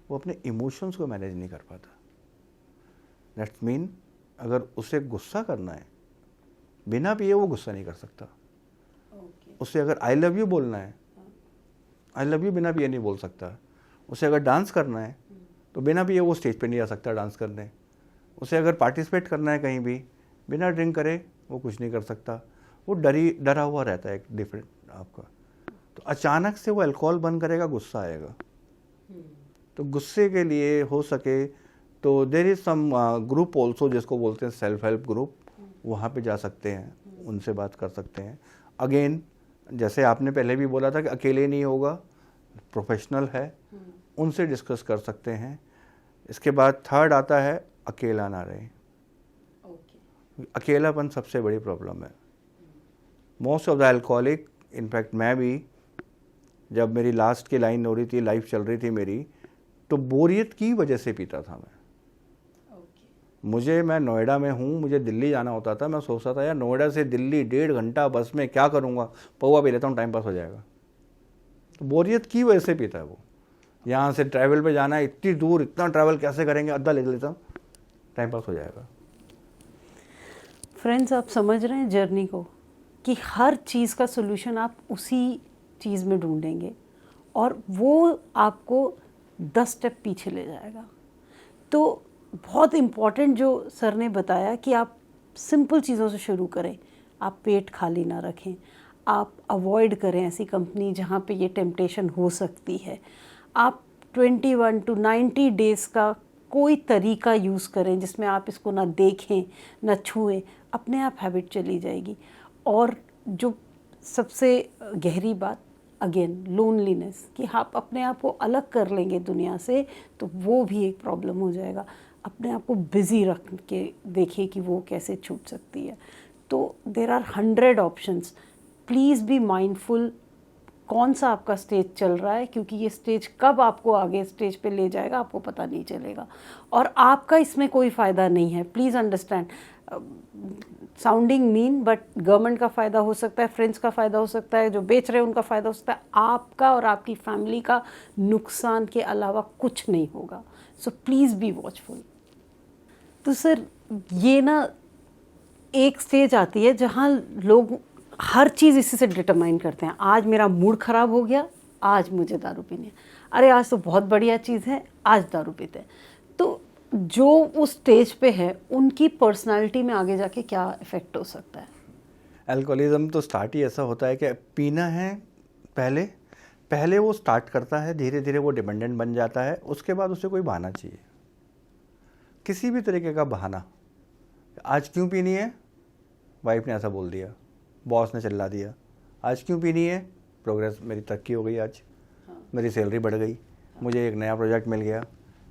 वो अपने इमोशंस को मैनेज नहीं कर पाता। दैट्स मीन अगर उसे गुस्सा करना है, बिना पिए वो गुस्सा नहीं कर सकता। उसे अगर आई लव यू बोलना है, आई लव यू बिना पिए नहीं बोल सकता। उसे अगर डांस करना है तो बिना पिए वो स्टेज पे नहीं आ सकता डांस करने। उसे अगर पार्टिसिपेट करना है कहीं भी, बिना ड्रिंक करे वो कुछ नहीं कर सकता। वो डरा हुआ रहता है एक डिफरेंट आपका। तो अचानक से वो अल्कोहल बंद करेगा, गुस्सा आएगा। तो गुस्से के लिए हो सके तो there is some group also जिसको बोलते हैं सेल्फ हेल्प ग्रुप, वहाँ पे जा सकते हैं, उनसे बात कर सकते हैं। अगेन जैसे आपने पहले भी बोला था कि अकेले नहीं होगा, प्रोफेशनल है, उनसे डिस्कस कर सकते हैं। इसके बाद थर्ड आता है अकेला ना रहे। अकेलापन सबसे बड़ी प्रॉब्लम है। Most of the alcoholic, in fact मैं भी, जब मेरी लास्ट की लाइन हो रही थी, लाइफ चल रही थी मेरी, तो बोरियत की वजह से पीता था मैं। मैं नोएडा में हूँ, मुझे दिल्ली जाना होता था, मैं सोचता था यार नोएडा से दिल्ली 1.5 घंटा बस में क्या करूँगा, पौवा पी लेता हूँ, टाइम पास हो जाएगा। तो बोरियत की वजह से पीता है वो। यहाँ से ट्रैवल पे जाना है, इतनी दूर, इतना ट्रैवल कैसे करेंगे, अद्धा ले लेता हूँ, टाइम पास हो जाएगा। फ्रेंड्स, आप समझ रहे हैं जर्नी को, कि हर चीज़ का सोल्यूशन आप उसी चीज़ में ढूंढेंगे और वो आपको 10 स्टेप पीछे ले जाएगा। तो बहुत इम्पॉर्टेंट जो सर ने बताया कि आप सिंपल चीज़ों से शुरू करें। आप पेट खाली ना रखें, आप अवॉइड करें ऐसी कंपनी जहाँ पे ये टेम्पटेशन हो सकती है। आप 21 to 90 डेज़ का कोई तरीका यूज़ करें जिसमें आप इसको ना देखें ना छुएं, अपने आप हैबिट चली जाएगी। और जो सबसे गहरी बात, अगेन लोनलीनेस, कि आप अपने आप को अलग कर लेंगे दुनिया से तो वो भी एक प्रॉब्लम हो जाएगा। अपने आप को बिज़ी रख के देखिए कि वो कैसे छूट सकती है। तो there are 100 options. Please be mindful कौन सा आपका स्टेज चल रहा है, क्योंकि ये स्टेज कब आपको आगे स्टेज पे ले जाएगा आपको पता नहीं चलेगा और आपका इसमें कोई फ़ायदा नहीं है। Please understand, sounding mean, but government का फ़ायदा हो सकता है, फ्रेंड्स का फ़ायदा हो सकता है, जो बेच रहे हैं उनका फ़ायदा हो सकता है, आपका और आपकी फैमिली का नुकसान के अलावा कुछ नहीं होगा। So please be watchful. तो सर, ये ना एक स्टेज आती है जहाँ लोग हर चीज़ इसी से डिटरमाइन करते हैं। आज मेरा मूड ख़राब हो गया, आज मुझे दारू पीनी है। अरे आज तो बहुत बढ़िया चीज़ है, आज दारू पीते हैं। तो जो उस स्टेज पे है उनकी पर्सनालिटी में आगे जाके क्या इफ़ेक्ट हो सकता है? अल्कोहलिज्म तो स्टार्ट ही ऐसा होता है कि पीना है, पहले वो स्टार्ट करता है, धीरे धीरे वो डिपेंडेंट बन जाता है। उसके बाद उसे कोई बहाना चाहिए, किसी भी तरीके का बहाना। आज क्यों पीनी है, वाइफ ने ऐसा बोल दिया, बॉस ने चिल्ला दिया। आज क्यों पीनी है, प्रोग्रेस मेरी तरक्की हो गई, आज मेरी सैलरी बढ़ गई, मुझे एक नया प्रोजेक्ट मिल गया,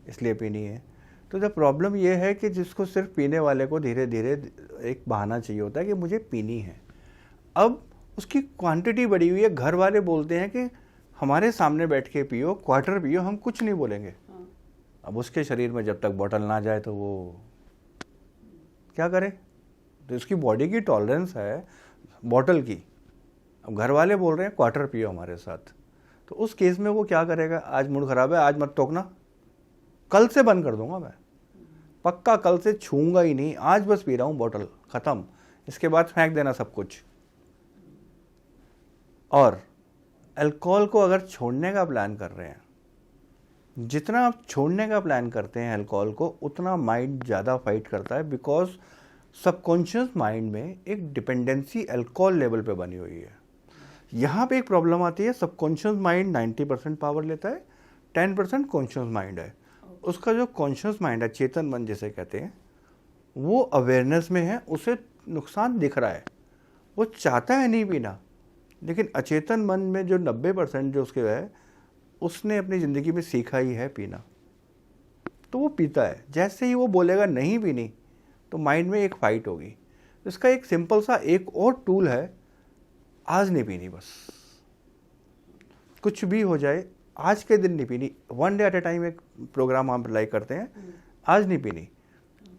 इसलिए पीनी है। तो जब प्रॉब्लम ये है कि जिसको सिर्फ पीने वाले को धीरे धीरे एक बहाना चाहिए होता है कि मुझे पीनी है। अब उसकी क्वांटिटी बढ़ी हुई है, घर वाले बोलते हैं कि हमारे सामने बैठ के पियो, क्वार्टर पियो, हम कुछ नहीं बोलेंगे। अब उसके शरीर में जब तक बॉटल ना जाए तो वो क्या करे। तो उसकी बॉडी की टॉलरेंस है बॉटल की। अब घर वाले बोल रहे हैं क्वार्टर पियो हमारे साथ, तो उस केस में वो क्या करेगा, आज मूड ख़राब है, आज मत टोकना, कल से बंद कर दूंगा मैं, पक्का कल से छूंगा ही नहीं, आज बस पी रहा हूँ बॉटल, ख़त्म, इसके बाद फेंक देना सब कुछ। और अल्कोहल को अगर छोड़ने का प्लान कर रहे हैं, जितना आप छोड़ने का प्लान करते हैं अल्कोहल को, उतना माइंड ज़्यादा फाइट करता है, बिकॉज सबकॉन्शियस माइंड में एक डिपेंडेंसी अल्कोहल लेवल पे बनी हुई है। यहाँ पे एक प्रॉब्लम आती है, सबकॉन्शियस माइंड 90% पावर लेता है, 10% कॉन्शियस माइंड है। उसका जो कॉन्शियस माइंड है, चेतन मन जिसे कहते हैं, वो अवेयरनेस में है, उसे नुकसान दिख रहा है, वो चाहता है नहीं पीना, लेकिन अचेतन मन में जो 90% जो उसके है, उसने अपनी ज़िंदगी में सीखा ही है पीना, तो वो पीता है। जैसे ही वो बोलेगा नहीं पीनी, तो माइंड में एक फाइट होगी। इसका एक सिंपल सा एक और टूल है, आज नहीं पीनी, बस कुछ भी हो जाए आज के दिन नहीं पीनी, 1 डे एट ए टाइम एक प्रोग्राम हम अप्लाई करते हैं, आज नहीं पीनी।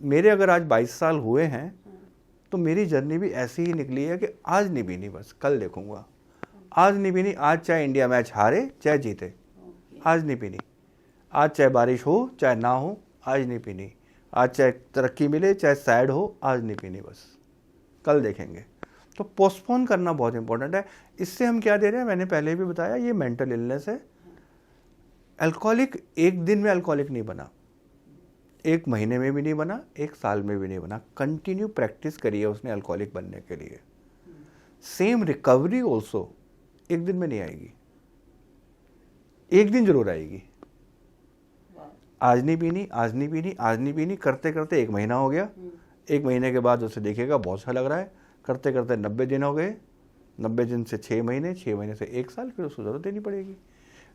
मेरे अगर आज 22 साल हुए हैं तो मेरी जर्नी भी ऐसी ही निकली है कि आज नहीं पीनी, बस कल देखूंगा, आज नहीं पीनी, आज चाहे इंडिया मैच हारे चाहे जीते, आज नहीं पीनी, आज चाहे बारिश हो चाहे ना हो, आज नहीं पीनी, आज चाहे तरक्की मिले चाहे सैड हो, आज नहीं पीनी, बस कल देखेंगे। तो पोस्टपोन करना बहुत इंपॉर्टेंट है। इससे हम क्या दे रहे हैं, मैंने पहले भी बताया, ये मेंटल इलनेस है। अल्कोहलिक एक दिन में अल्कोहलिक नहीं बना, 1 महीने में भी नहीं बना, 1 साल में भी नहीं बना, कंटिन्यू प्रैक्टिस करिए उसने अल्कोहलिक बनने के लिए। सेम रिकवरी ऑल्सो एक दिन में नहीं आएगी, एक दिन जरूर आएगी। आज नहीं पीनी, आज नहीं पीनी, आज नहीं पीनी करते करते 1 महीना हो गया, 1 महीने के बाद उसे देखेगा बहुत अच्छा लग रहा है, करते करते 90 दिन हो गए, 90 दिन से 6 महीने, 6 महीने से 1 साल, फिर उसको ज़रूरत देनी पड़ेगी।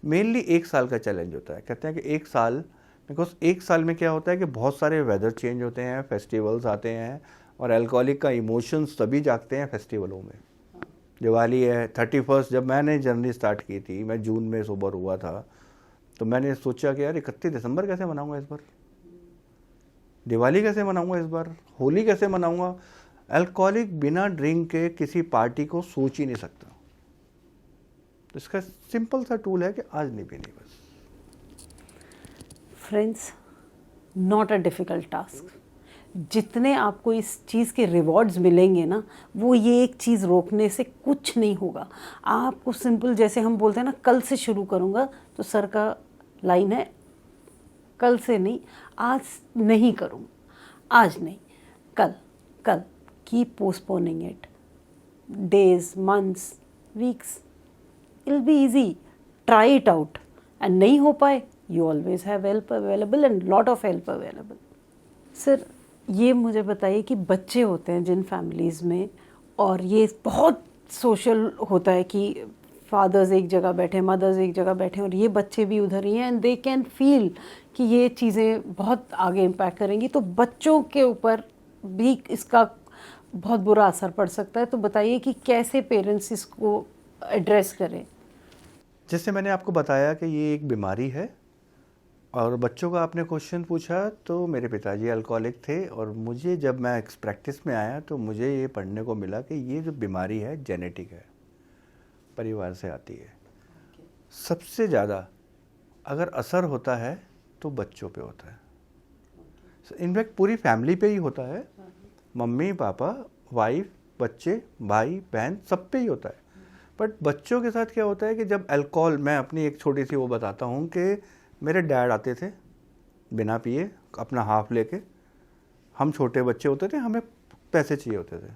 मेनली 1 साल का चैलेंज होता है, कहते हैं कि 1 साल, बिकॉज 1 साल में क्या होता है कि बहुत सारे वेदर चेंज होते हैं, फेस्टिवल्स आते हैं, और अल्कोहलिक का इमोशंस तभी जागते हैं फेस्टिवलों में। दिवाली है, 31st, जब मैंने जर्नी स्टार्ट की थी, मैं जून में सोबर हुआ था, तो मैंने सोचा कि यार 31 दिसंबर कैसे मनाऊंगा इस बार, दिवाली कैसे मनाऊंगा इस बार, होली कैसे मनाऊंगा। अल्कोहलिक बिना ड्रिंक के किसी पार्टी को सोच ही नहीं सकता। तो इसका सिंपल सा टूल है कि आज नहीं पीनी, बस। Friends, not a difficult task. जितने आपको इस चीज़ के रिवॉर्ड्स मिलेंगे ना, वो ये एक चीज़ रोकने से कुछ नहीं होगा। आपको सिंपल, जैसे हम बोलते हैं ना, कल से शुरू करूँगा, तो सर का लाइन है, कल से नहीं, आज नहीं करूँगा, आज नहीं, कल, कल। Keep postponing it, days, months, weeks, it will be easy. Try it out, and नहीं हो पाए, you always have help available and lot of help available. Sir, ये मुझे बताइए कि बच्चे होते हैं जिन फैमिलीज़ में, और ये बहुत सोशल होता है कि फादर्स एक जगह बैठे, मदर्स एक जगह बैठे, और ये बच्चे भी उधर ही हैं, एंड दे कैन फील कि ये चीज़ें बहुत आगे इम्पैक्ट करेंगी, तो बच्चों के ऊपर भी इसका बहुत बुरा असर पड़ सकता है। तो बताइए कि कैसे पेरेंट्स इसको एड्रेस करें। जैसे मैंने आपको बताया कि ये एक बीमारी है, और बच्चों का आपने क्वेश्चन पूछा, तो मेरे पिताजी अल्कोहलिक थे, और मुझे जब मैं प्रैक्टिस में आया तो मुझे ये पढ़ने को मिला कि ये जो बीमारी है जेनेटिक है, परिवार से आती है। सबसे ज़्यादा अगर असर होता है तो बच्चों पे होता है, इनफैक्ट पूरी फैमिली पे ही होता है, मम्मी पापा, वाइफ, बच्चे, भाई बहन, सब पे ही होता है। बट बच्चों के साथ क्या होता है कि जब अल्कोहल, मैं अपनी एक छोटी सी वो बताता हूँ कि मेरे डैड आते थे बिना पिए, अपना हाफ लेके, हम छोटे बच्चे होते थे, हमें पैसे चाहिए होते थे,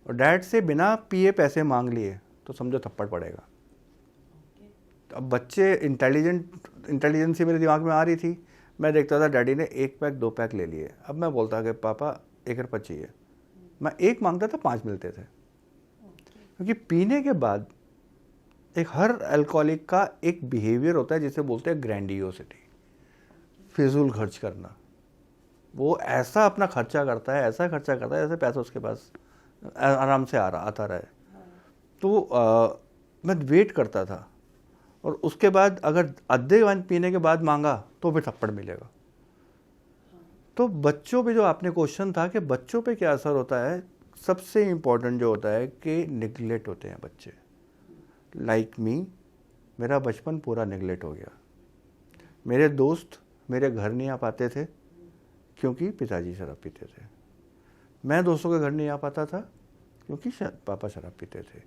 और डैड से बिना पिए पैसे मांग लिए तो समझो थप्पड़ पड़ेगा। अब बच्चे इंटेलिजेंसी मेरे दिमाग में आ रही थी, मैं देखता था डैडी ने 1 पैक 2 पैक ले लिए, अब मैं बोलता कि पापा 1 रुपया चाहिए, मैं 1 मांगता था 5 मिलते थे। क्योंकि पीने के बाद एक हर अल्कोहलिक का एक बिहेवियर होता है जिसे बोलते हैं ग्रैंडियोसिटी, फिजूल खर्च करना। वो ऐसा अपना खर्चा करता है, ऐसा खर्चा करता है जैसे पैसा उसके पास आराम से आता रहे। तो मैं वेट करता था, और उसके बाद अगर आधे वाइन पीने के बाद मांगा तो फिर थप्पड़ मिलेगा। तो बच्चों पे जो आपने क्वेश्चन था कि बच्चों पे क्या असर होता है, सबसे इम्पोर्टेंट जो होता है कि निगलेक्ट होते हैं बच्चे। लाइक मी, मेरा बचपन पूरा निगलेक्ट हो गया। मेरे दोस्त मेरे घर नहीं आ पाते थे क्योंकि पिताजी शराब पीते थे, मैं दोस्तों के घर नहीं आ पाता था क्योंकि पापा शराब पीते थे।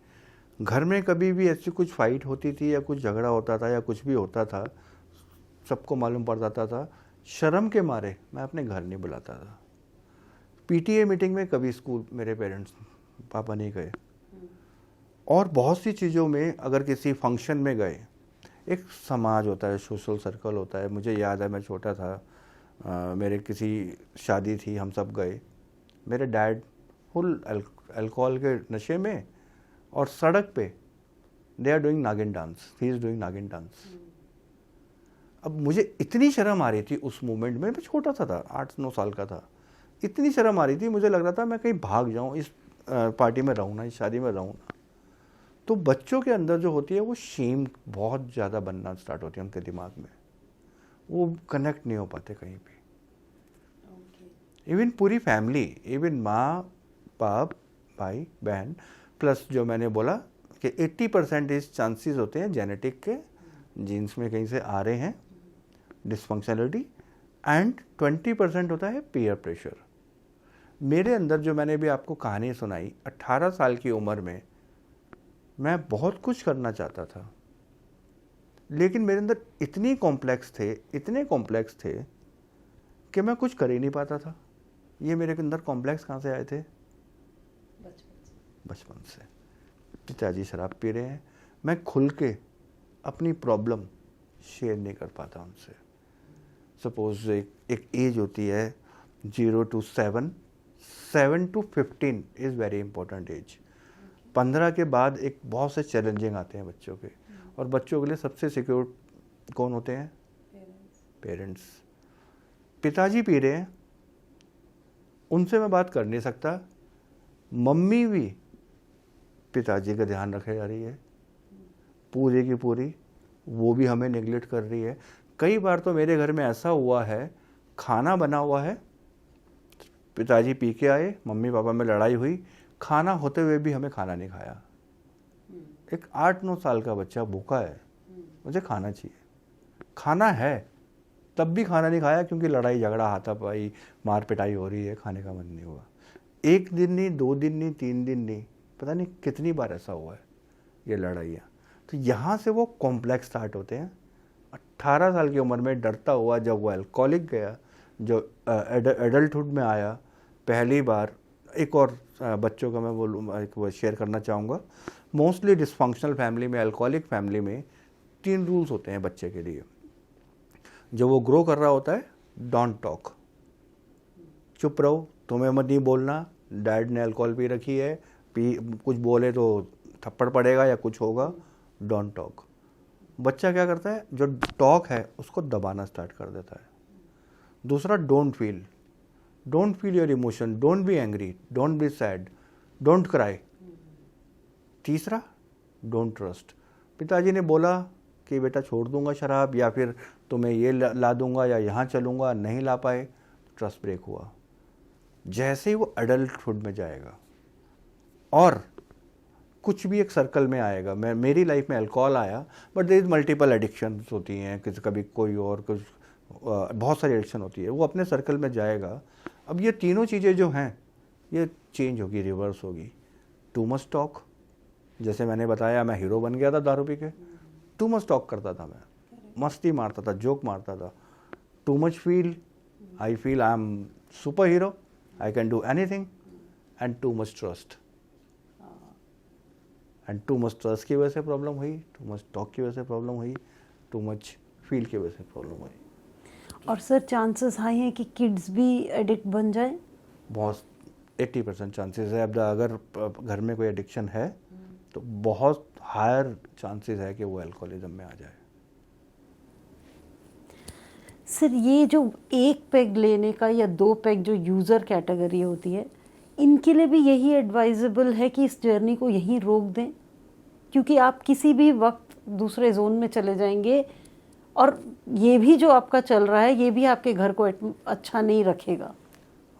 घर में कभी भी ऐसी कुछ फाइट होती थी या कुछ झगड़ा होता था या कुछ भी होता था, सबको मालूम पड़ जाता था, शर्म के मारे मैं अपने घर नहीं बुलाता था। पीटीए मीटिंग में कभी स्कूल मेरे पेरेंट्स पापा नहीं गए, और बहुत सी चीज़ों में अगर किसी फंक्शन में गए, एक समाज होता है, सोशल सर्कल होता है। मुझे याद है मैं छोटा था, मेरे किसी शादी थी, हम सब गए, मेरे डैड फुल अल्कोहल के नशे में, और सड़क पे दे आर डूइंग नागिन डांस, ही इज़ डूइंग नागिन डांस। अब मुझे इतनी शर्म आ रही थी उस मोमेंट में, मैं छोटा सा था, 8-9 साल का था, इतनी शर्म आ रही थी, मुझे लग रहा था मैं कहीं भाग जाऊँ, इस पार्टी में रहूँ ना, इस शादी में रहूँ ना। तो बच्चों के अंदर जो होती है वो शेम बहुत ज़्यादा बनना स्टार्ट होती है उनके दिमाग में, वो कनेक्ट नहीं हो पाते कहीं भी। इवन पूरी फैमिली, इवन माँ बाप भाई बहन, प्लस जो मैंने बोला कि 80% इस चांसेस होते हैं जेनेटिक के, जीन्स में कहीं से आ रहे हैं डिसफंक्शनलिटी, एंड 20% होता है पीयर प्रेशर। मेरे अंदर जो मैंने भी आपको कहानी सुनाई, 18 साल की उम्र में मैं बहुत कुछ करना चाहता था, लेकिन मेरे अंदर इतने कॉम्प्लेक्स थे कि मैं कुछ कर ही नहीं पाता था। ये मेरे अंदर कॉम्प्लेक्स कहाँ से आए थे? बचपन से। पिताजी शराब पी रहे हैं, मैं खुल के अपनी प्रॉब्लम शेयर नहीं कर पाता उनसे। सपोज एक एज होती है 0 to 7, 7 to 15 is very important age. 15 के बाद एक बहुत से चैलेंजिंग आते हैं बच्चों के, और बच्चों के लिए सबसे सिक्योर कौन होते हैं? पेरेंट्स। पिताजी पी रहे हैं, उनसे मैं बात कर नहीं सकता, मम्मी भी पिताजी का ध्यान रखे जा रही है पूरी की पूरी, वो भी हमें नेग्लेक्ट कर रही है। कई बार तो मेरे घर में ऐसा हुआ है, खाना बना हुआ है, पिताजी पी के आए, मम्मी पापा में लड़ाई हुई, खाना होते हुए भी हमें खाना नहीं खाया। एक 8-9 साल का बच्चा भूखा है, मुझे खाना चाहिए, खाना है, तब भी खाना नहीं खाया क्योंकि लड़ाई झगड़ा हाथापाई मार पिटाई हो रही है, खाने का मन नहीं हुआ। 1 दिन नहीं, 2 दिन नहीं, 3 दिन नहीं, पता नहीं कितनी बार ऐसा हुआ है ये लड़ाइयाँ। तो यहाँ से वो कॉम्प्लेक्स स्टार्ट होते हैं। 18 साल की उम्र में डरता हुआ जब वो अल्कोहलिक गया, जो एडल्टहुड में आया पहली बार। एक और बच्चों का मैं बोलूँ, एक वो शेयर करना चाहूँगा। मोस्टली डिसफंक्शनल फैमिली में, अल्कोहलिक फैमिली में 3 रूल्स होते हैं बच्चे के लिए। जब वो ग्रो कर रहा होता है, डोंट टॉक, चुप रहो, तुम्हें मत नहीं बोलना, डैड ने अल्कोहल पी रखी है, कुछ बोले तो थप्पड़ पड़ेगा या कुछ होगा, डोंट टॉक। बच्चा क्या करता है, जो टॉक है उसको दबाना स्टार्ट कर देता है। दूसरा, don't feel your emotion, don't be angry, don't be sad, don't cry. तीसरा, डोंट ट्रस्ट। पिताजी ने बोला कि बेटा छोड़ दूंगा शराब, या फिर तुम्हें ये ला दूंगा या यहाँ चलूंगा, नहीं ला पाए, ट्रस्ट ब्रेक हुआ। जैसे ही वो एडल्टहुड में जाएगा और कुछ भी एक सर्कल में आएगा, मेरी लाइफ में अल्कोहल आया, but there is multiple addictions होती हैं, कभी कोई और कुछ, बहुत सारी एडिक्शन होती है, वो अपने सर्कल में जाएगा। अब ये तीनों चीज़ें जो हैं ये चेंज होगी, रिवर्स होगी। टू मच टॉक, जैसे मैंने बताया मैं हीरो बन गया था दारू पी के, टू मच टॉक करता था मैं, मस्ती मारता था, जोक मारता था। Too much feel, I feel I am super hero, I can do anything. And too much trust, and too much trust की वजह से प्रॉब्लम हुई, टू मच टॉक की वजह से प्रॉब्लम हुई, टू मच फील की वजह से प्रॉब्लम हुई। और सर चांसेस हाई हैं कि किड्स भी एडिक्ट बन जाए? बहुत 80% चांसेस है। अब अगर घर में कोई एडिक्शन है तो बहुत हायर चांसेस है कि वो अल्कोहलिज्म में आ जाए। सर ये जो 1 पैग लेने का या 2 पैग जो यूज़र कैटेगरी होती है, इनके लिए भी यही एडवाइजेबल है कि इस जर्नी को यहीं रोक दें, क्योंकि आप किसी भी वक्त दूसरे जोन में चले जाएंगे, और ये भी जो आपका चल रहा है ये भी आपके घर को अच्छा नहीं रखेगा।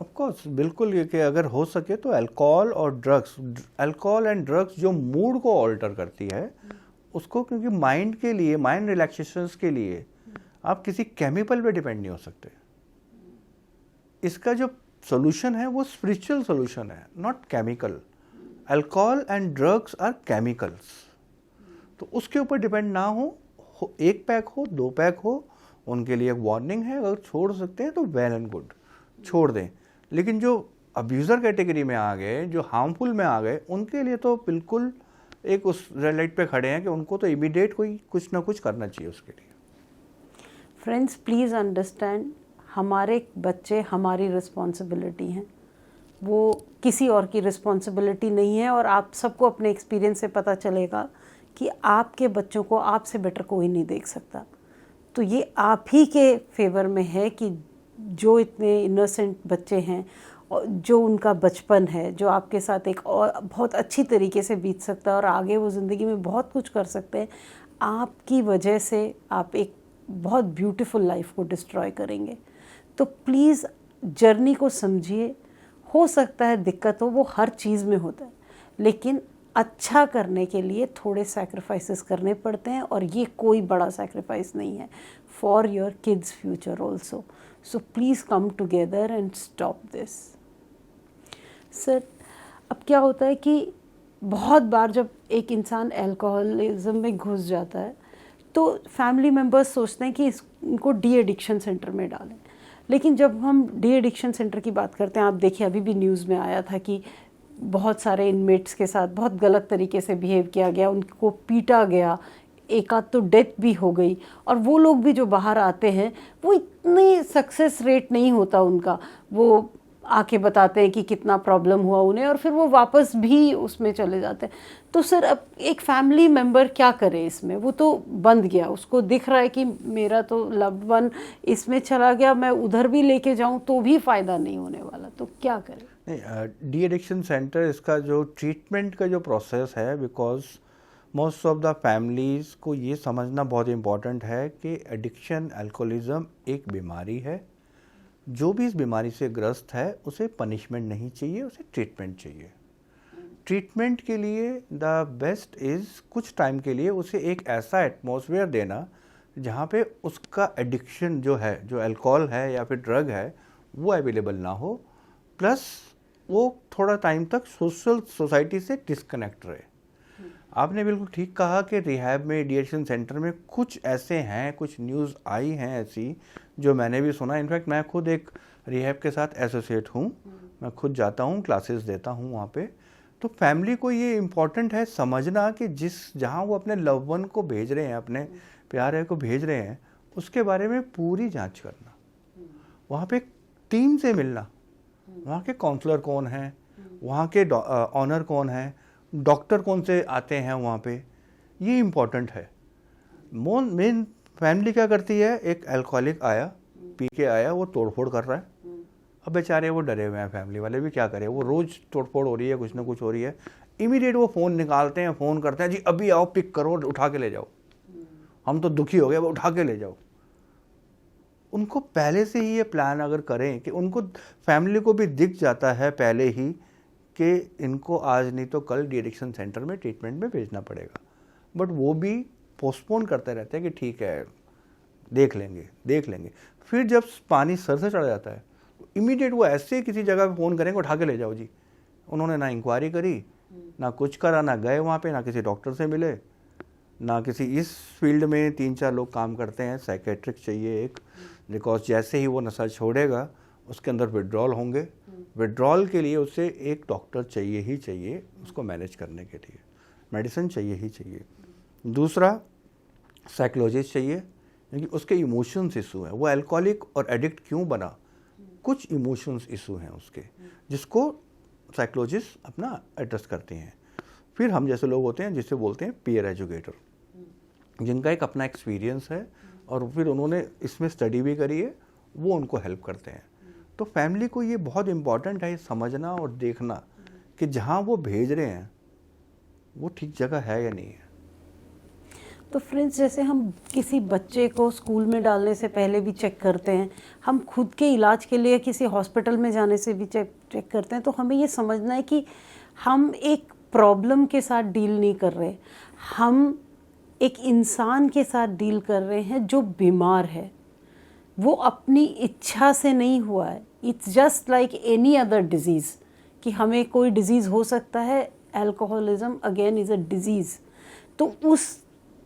ऑफ कोर्स, बिल्कुल, ये कि अगर हो सके तो अल्कोहल एंड ड्रग्स जो मूड को ऑल्टर करती है उसको, क्योंकि माइंड के लिए, माइंड रिलैक्सेशंस के लिए आप किसी केमिकल पे डिपेंड नहीं हो सकते। इसका जो सोल्यूशन है वो स्पिरिचुअल सोल्यूशन है, not chemical. Alcohol and drugs are chemicals, तो उसके ऊपर डिपेंड ना हो। 1 पैक हो, 2 पैक हो, उनके लिए एक वार्निंग है, अगर छोड़ सकते हैं तो वेल एंड गुड, छोड़ दें। लेकिन जो अब्यूज़र कैटेगरी में आ गए, जो हार्मफुल में आ गए, उनके लिए तो बिल्कुल एक उस रेड लाइट पे खड़े हैं कि उनको तो इमीडिएट कोई कुछ ना कुछ करना चाहिए उसके लिए। फ्रेंड्स प्लीज़ अंडरस्टैंड, हमारे बच्चे हमारी रिस्पॉन्सिबिलिटी हैं, वो किसी और की रिस्पॉन्सिबिलिटी नहीं है। और आप सबको अपने एक्सपीरियंस से पता चलेगा कि आपके बच्चों को आपसे बेटर कोई नहीं देख सकता। तो ये आप ही के फेवर में है कि जो इतने इनोसेंट बच्चे हैं और जो उनका बचपन है, जो आपके साथ एक और बहुत अच्छी तरीके से बीत सकता है और आगे वो ज़िंदगी में बहुत कुछ कर सकते हैं, आपकी वजह से आप एक बहुत ब्यूटीफुल लाइफ को डिस्ट्रॉय करेंगे। तो प्लीज़ जर्नी को समझिए। हो सकता है दिक्कत हो, वो हर चीज़ में होता है, लेकिन अच्छा करने के लिए थोड़े सैक्रिफाइसेस करने पड़ते हैं और ये कोई बड़ा सैक्रिफाइस नहीं है for your kids future also. So please come together and stop this. Sir, अब क्या होता है कि बहुत बार जब एक इंसान अल्कोहलिज्म में घुस जाता है तो फैमिली मेम्बर्स सोचते हैं कि इनको डी एडिक्शन सेंटर में डालें। लेकिन जब हम डी एडिक्शन सेंटर की बात करते हैं, आप देखिए अभी भी न्यूज़ में आया था कि बहुत सारे इनमेट्स के साथ बहुत गलत तरीके से बिहेव किया गया, उनको पीटा गया, एक आध तो डेथ भी हो गई। और वो लोग भी जो बाहर आते हैं वो इतनी सक्सेस रेट नहीं होता उनका, वो आके बताते हैं कि कितना प्रॉब्लम हुआ उन्हें और फिर वो वापस भी उसमें चले जाते हैं। तो सर अब एक फैमिली मेम्बर क्या करे इसमें? वो तो बंद गया, उसको दिख रहा है कि मेरा तो लव्ड वन इसमें चला गया, मैं उधर भी लेके जाऊं तो भी फ़ायदा नहीं होने वाला, तो क्या करें? नहीं, डी एडिक्शन सेंटर इसका जो ट्रीटमेंट का जो प्रोसेस है, because most of the families को ये समझना बहुत इम्पॉर्टेंट है कि एडिक्शन अल्कोहलिज्म एक बीमारी है। जो भी इस बीमारी से ग्रस्त है उसे पनिशमेंट नहीं चाहिए, उसे ट्रीटमेंट चाहिए। ट्रीटमेंट के लिए द बेस्ट इज़ कुछ टाइम के लिए उसे एक ऐसा एटमॉस्फेयर देना जहाँ पे उसका एडिक्शन जो है, जो अल्कोहल है या फिर ड्रग है, वो अवेलेबल ना हो, प्लस वो थोड़ा टाइम तक सोसाइटी से डिस्कनेक्ट रहे। आपने बिल्कुल ठीक कहा कि रिहैब में, एडिक्शन सेंटर में कुछ ऐसे हैं, कुछ न्यूज़ आई हैं ऐसी जो मैंने भी सुना। इनफैक्ट मैं खुद एक रिहैब के साथ एसोसिएट हूँ, मैं खुद जाता हूँ, क्लासेस देता हूँ वहाँ पे। तो फैमिली को ये इम्पॉर्टेंट है समझना कि जहाँ वो अपने लव वन को भेज रहे हैं, अपने प्यारे को भेज रहे हैं, उसके बारे में पूरी जांच करना, वहाँ पे टीम से मिलना, वहाँ के काउंसलर कौन हैं, वहाँ के ऑनर कौन हैं, डॉक्टर कौन से आते हैं वहाँ पे, ये इम्पॉर्टेंट है। मेन फैमिली क्या करती है, एक अल्कोहलिक आया, पी के आया, वो तोड़फोड़ कर रहा है, अब बेचारे वो डरे हुए हैं, फैमिली वाले भी क्या करें, वो रोज़ तोड़फोड़ हो रही है, कुछ ना कुछ हो रही है, इमीडिएट वो फ़ोन निकालते हैं, फ़ोन करते हैं, जी अभी आओ, पिक करो, उठा के ले जाओ, हम तो दुखी हो गए, वो उठा के ले जाओ। उनको पहले से ही ये प्लान अगर करें कि उनको, फैमिली को भी दिख जाता है पहले ही कि इनको आज नहीं तो कल डी एडिक्शन सेंटर में ट्रीटमेंट में भेजना पड़ेगा, बट वो भी पोस्टपोन करते रहते हैं कि ठीक है देख लेंगे। फिर जब पानी सर से चढ़ जाता है इमीडिएट वो ऐसे किसी जगह पे फ़ोन करेंगे, उठा के ले जाओ जी। उन्होंने ना इंक्वायरी करी, ना कुछ करा, ना गए वहाँ पे, ना किसी डॉक्टर से मिले, ना किसी, इस फील्ड में 3-4 लोग काम करते हैं, साइकेट्रिक चाहिए एक, बिकॉज जैसे ही वो नशा छोड़ेगा उसके अंदर विड्रॉल होंगे, विड्रॉल के लिए उसे एक डॉक्टर चाहिए ही चाहिए, उसको मैनेज करने के लिए मेडिसिन चाहिए ही चाहिए। दूसरा, साइकोलॉजिस्ट चाहिए, क्योंकि उसके इमोशंस इशू हैं, वो अल्कोहलिक और एडिक्ट क्यों बना, कुछ इमोशंस इशू हैं उसके, जिसको साइकोलॉजिस्ट अपना एड्रेस करते हैं। फिर हम जैसे लोग होते हैं जिसे बोलते हैं पीयर एजुकेटर, जिनका एक अपना एक्सपीरियंस है और फिर उन्होंने इसमें स्टडी भी करी है, वो उनको हेल्प करते हैं। तो फैमिली को ये बहुत इम्पॉर्टेंट है, ये समझना और देखना कि जहाँ वो भेज रहे हैं वो ठीक जगह है या नहीं है। तो फ्रेंड्स, जैसे हम किसी बच्चे को स्कूल में डालने से पहले भी चेक करते हैं, हम खुद के इलाज के लिए किसी हॉस्पिटल में जाने से भी चेक करते हैं, तो हमें ये समझना है कि हम एक प्रॉब्लम के साथ डील नहीं कर रहे, हम एक इंसान के साथ डील कर रहे हैं जो बीमार है। वो अपनी इच्छा से नहीं हुआ है। It's just like any other disease, कि हमें कोई डिज़ीज़ हो सकता है, alcoholism again is a disease. तो उस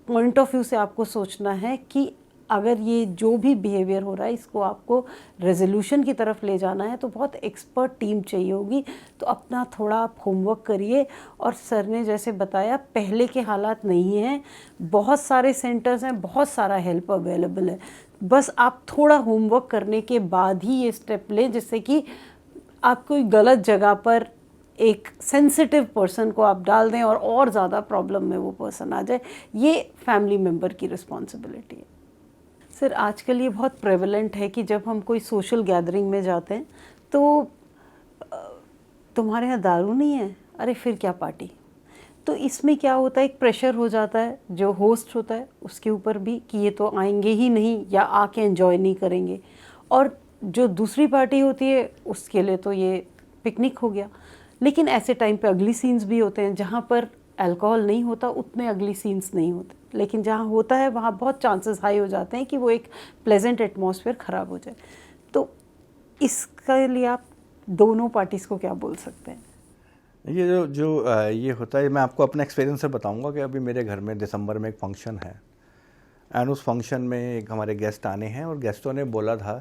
पॉइंट ऑफ व्यू से आपको सोचना है कि अगर ये जो भी बिहेवियर हो रहा है इसको आपको रेजोल्यूशन की तरफ ले जाना है तो बहुत एक्सपर्ट टीम चाहिए होगी। तो अपना थोड़ा आप होमवर्क करिए, और सर ने जैसे बताया पहले के हालात नहीं हैं, बहुत सारे सेंटर्स हैं, बहुत सारा हेल्प अवेलेबल है। बस आप थोड़ा होमवर्क करने के बाद ही ये स्टेप लें, जिससे कि आप कोई गलत जगह पर एक सेंसिटिव पर्सन को आप डाल दें और ज़्यादा प्रॉब्लम में वो पर्सन आ जाए। ये फैमिली मेम्बर की रिस्पॉन्सिबिलिटी है। सर आजकल ये बहुत प्रेवलेंट है कि जब हम कोई सोशल गैदरिंग में जाते हैं तो तुम्हारे यहाँ दारू नहीं है, अरे फिर क्या पार्टी। तो इसमें क्या होता है, एक प्रेशर हो जाता है जो होस्ट होता है उसके ऊपर भी कि ये तो आएंगे ही नहीं या आके एंजॉय नहीं करेंगे, और जो दूसरी पार्टी होती है उसके लिए तो ये पिकनिक हो गया। लेकिन ऐसे टाइम पे अगली सीन्स भी होते हैं जहाँ पर अल्कोहल नहीं होता, उतने अगली सीन्स नहीं होते, लेकिन जहाँ होता है वहाँ बहुत चांसेस हाई हो जाते हैं कि वो एक प्लेजेंट एटमॉस्फेयर ख़राब हो जाए। तो इसके लिए आप दोनों पार्टीज़ को क्या बोल सकते हैं? ये ये होता है, मैं आपको अपना एक्सपीरियंस से बताऊंगा कि अभी मेरे घर में दिसंबर में एक फंक्शन है, एंड उस फंक्शन में एक हमारे गेस्ट आने हैं, और गेस्टों ने बोला था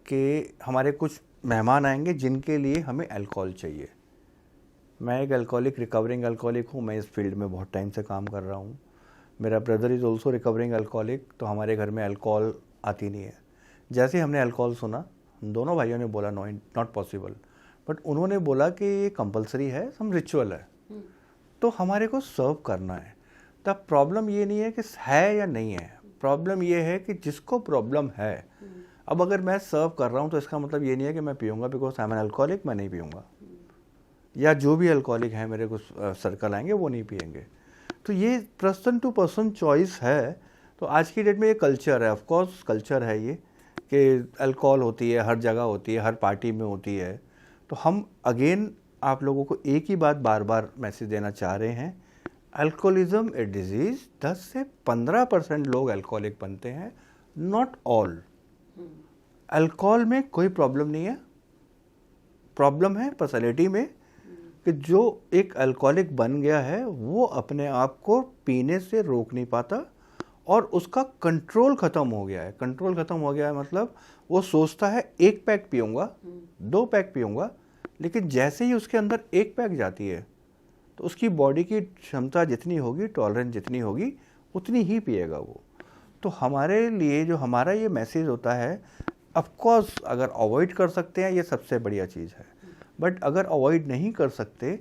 कि हमारे कुछ मेहमान आएंगे जिनके लिए हमें अल्कोहल चाहिए। मैं एक अल्कोहलिक, रिकवरिंग अल्कोहलिक हूँ, मैं इस फील्ड में बहुत टाइम से काम कर रहा हूँ। मेरा brother is also recovering alcoholic, तो हमारे घर में अल्कोहल आती नहीं है। जैसे हमने अल्कोहल सुना, दोनों भाइयों ने बोला नो, नॉट पॉसिबल, बट उन्होंने बोला कि ये कंपलसरी है, सम रिचुअल है, तो हमारे को सर्व करना है। तब प्रॉब्लम ये नहीं है कि है या नहीं है, प्रॉब्लम ये है कि जिसको प्रॉब्लम है, अब अगर मैं सर्व कर रहा हूँ तो इसका मतलब ये नहीं है कि मैं पीऊँगा because I am an alcoholic, मैं नहीं पीऊँगा, या जो भी अल्कोहलिक हैं मेरे कुछ सर्कल आएंगे वो नहीं पिएंगे। तो ये पर्सन टू पर्सन चॉइस है। तो आज की डेट में ये कल्चर है, ऑफ कोर्स कल्चर है ये, कि अल्कोहल होती है, हर जगह होती है, हर पार्टी में होती है। तो हम अगेन आप लोगों को एक ही बात बार बार मैसेज देना चाह रहे हैं, अल्कोहलिज्म ए डिजीज़, 10 से 15% लोग अल्कोहलिक बनते हैं, नॉट ऑल। अल्कोहल में कोई प्रॉब्लम नहीं है, प्रॉब्लम है पर्सनैलिटी में, कि जो एक अल्कोहलिक बन गया है वो अपने आप को पीने से रोक नहीं पाता, और उसका कंट्रोल ख़त्म हो गया है। कंट्रोल ख़त्म हो गया है मतलब वो सोचता है 1 पैक पीऊँगा, 2 पैक पीऊँगा, लेकिन जैसे ही उसके अंदर 1 पैक जाती है तो उसकी बॉडी की क्षमता जितनी होगी, टॉलरेंस जितनी होगी, उतनी ही पिएगा वो। तो हमारे लिए जो हमारा ये मैसेज होता है, ऑफकोर्स अगर अवॉइड कर सकते हैं ये सबसे बढ़िया चीज़ है, बट अगर अवॉइड नहीं कर सकते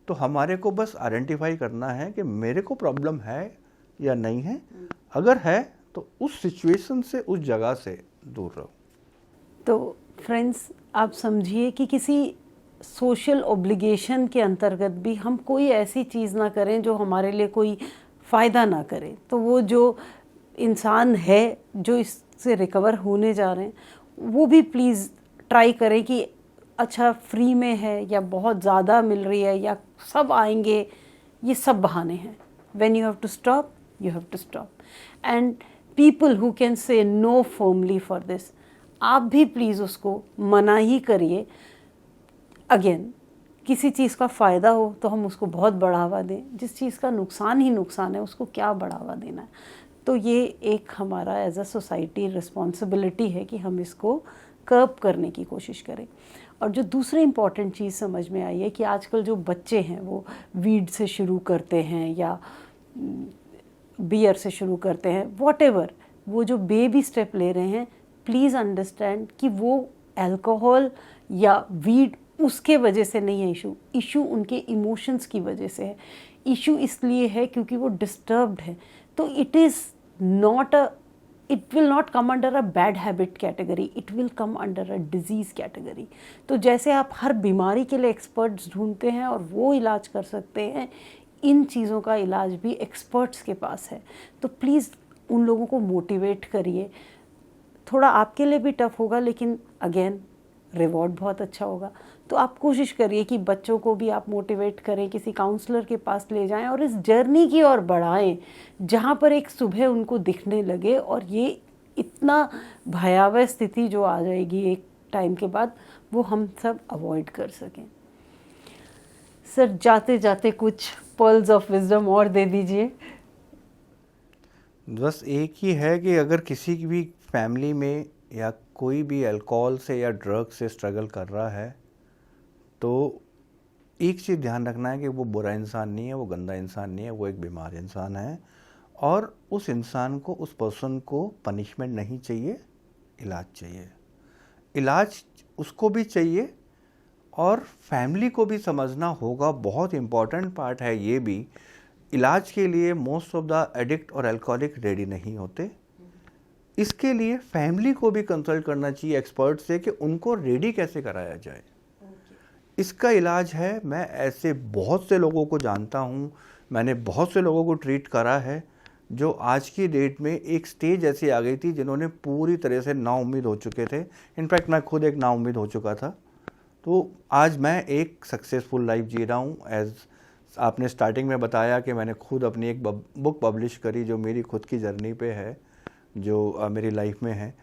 तो हमारे को बस आइडेंटिफाई करना है कि मेरे को प्रॉब्लम है या नहीं है। अगर है तो उस सिचुएशन से, उस जगह से दूर रहो। तो फ्रेंड्स, आप समझिए कि किसी सोशल ऑब्लिगेशन के अंतर्गत भी हम कोई ऐसी चीज़ ना करें जो हमारे लिए कोई फ़ायदा ना करे। तो वो जो इंसान है जो इससे रिकवर होने जा रहे हैं, वो भी प्लीज़ ट्राई करें कि अच्छा फ्री में है या बहुत ज़्यादा मिल रही है या सब आएंगे, ये सब बहाने हैं। When you have to stop, you have to stop, and people who can say no firmly for this, आप भी प्लीज़ उसको मना ही करिए। अगेन, किसी चीज़ का फ़ायदा हो तो हम उसको बहुत बढ़ावा दें, जिस चीज़ का नुकसान ही नुकसान है उसको क्या बढ़ावा देना है। तो ये एक हमारा एज अ सोसाइटी रिस्पॉन्सिबिलिटी है कि हम इसको कर्ब करने की कोशिश करें। और जो दूसरी इम्पॉर्टेंट चीज़ समझ में आई है कि आजकल जो बच्चे हैं वो वीड से शुरू करते हैं या बियर से शुरू करते हैं, वॉटेवर, वो जो बेबी स्टेप ले रहे हैं, प्लीज़ अंडरस्टैंड कि वो अल्कोहल या वीड उसके वजह से नहीं है इशू उनके इमोशंस की वजह से है। इशू इसलिए है क्योंकि वो डिस्टर्ब्ड है। तो it will not come under a bad habit category, it will come under a disease category. तो जैसे आप हर बीमारी के लिए एक्सपर्ट्स ढूंढते हैं और वो इलाज कर सकते हैं, इन चीज़ों का इलाज भी एक्सपर्ट्स के पास है। तो प्लीज़ उन लोगों को मोटिवेट करिए। थोड़ा आपके लिए भी टफ होगा, लेकिन अगेन रिवॉर्ड बहुत अच्छा होगा। तो आप कोशिश करिए कि बच्चों को भी आप मोटिवेट करें, किसी काउंसलर के पास ले जाएं और इस जर्नी की ओर बढ़ाएं जहाँ पर एक सुबह उनको दिखने लगे और ये इतना भयावह स्थिति जो आ जाएगी एक टाइम के बाद, वो हम सब अवॉइड कर सकें। सर, जाते जाते कुछ पर्ल्स ऑफ विजडम और दे दीजिए। बस एक ही है कि अगर किसी की भी फैमिली में या कोई भी अल्कोहल से या ड्रग से स्ट्रगल कर रहा है, तो एक चीज़ ध्यान रखना है कि वो बुरा इंसान नहीं है, वो गंदा इंसान नहीं है, वो एक बीमार इंसान है, और उस इंसान को, उस पर्सन को पनिशमेंट नहीं चाहिए, इलाज चाहिए। इलाज उसको भी चाहिए और फैमिली को भी समझना होगा। बहुत इम्पॉर्टेंट पार्ट है ये भी, इलाज के लिए मोस्ट ऑफ द एडिक्ट और अल्कोहलिक रेडी नहीं होते। इसके लिए फैमिली को भी कंसल्ट करना चाहिए एक्सपर्ट से कि उनको रेडी कैसे कराया जाए। इसका इलाज है, मैं ऐसे बहुत से लोगों को जानता हूँ, मैंने बहुत से लोगों को ट्रीट करा है जो आज की डेट में एक स्टेज ऐसी आ गई थी जिन्होंने पूरी तरह से नाउम्मीद हो चुके थे। इनफैक्ट मैं खुद एक नाउम्मीद हो चुका था। तो आज मैं एक सक्सेसफुल लाइफ जी रहा हूँ। एज आपने स्टार्टिंग में बताया कि मैंने खुद अपनी एक बुक पब्लिश करी जो मेरी खुद की जर्नी पे है, जो मेरी लाइफ में है।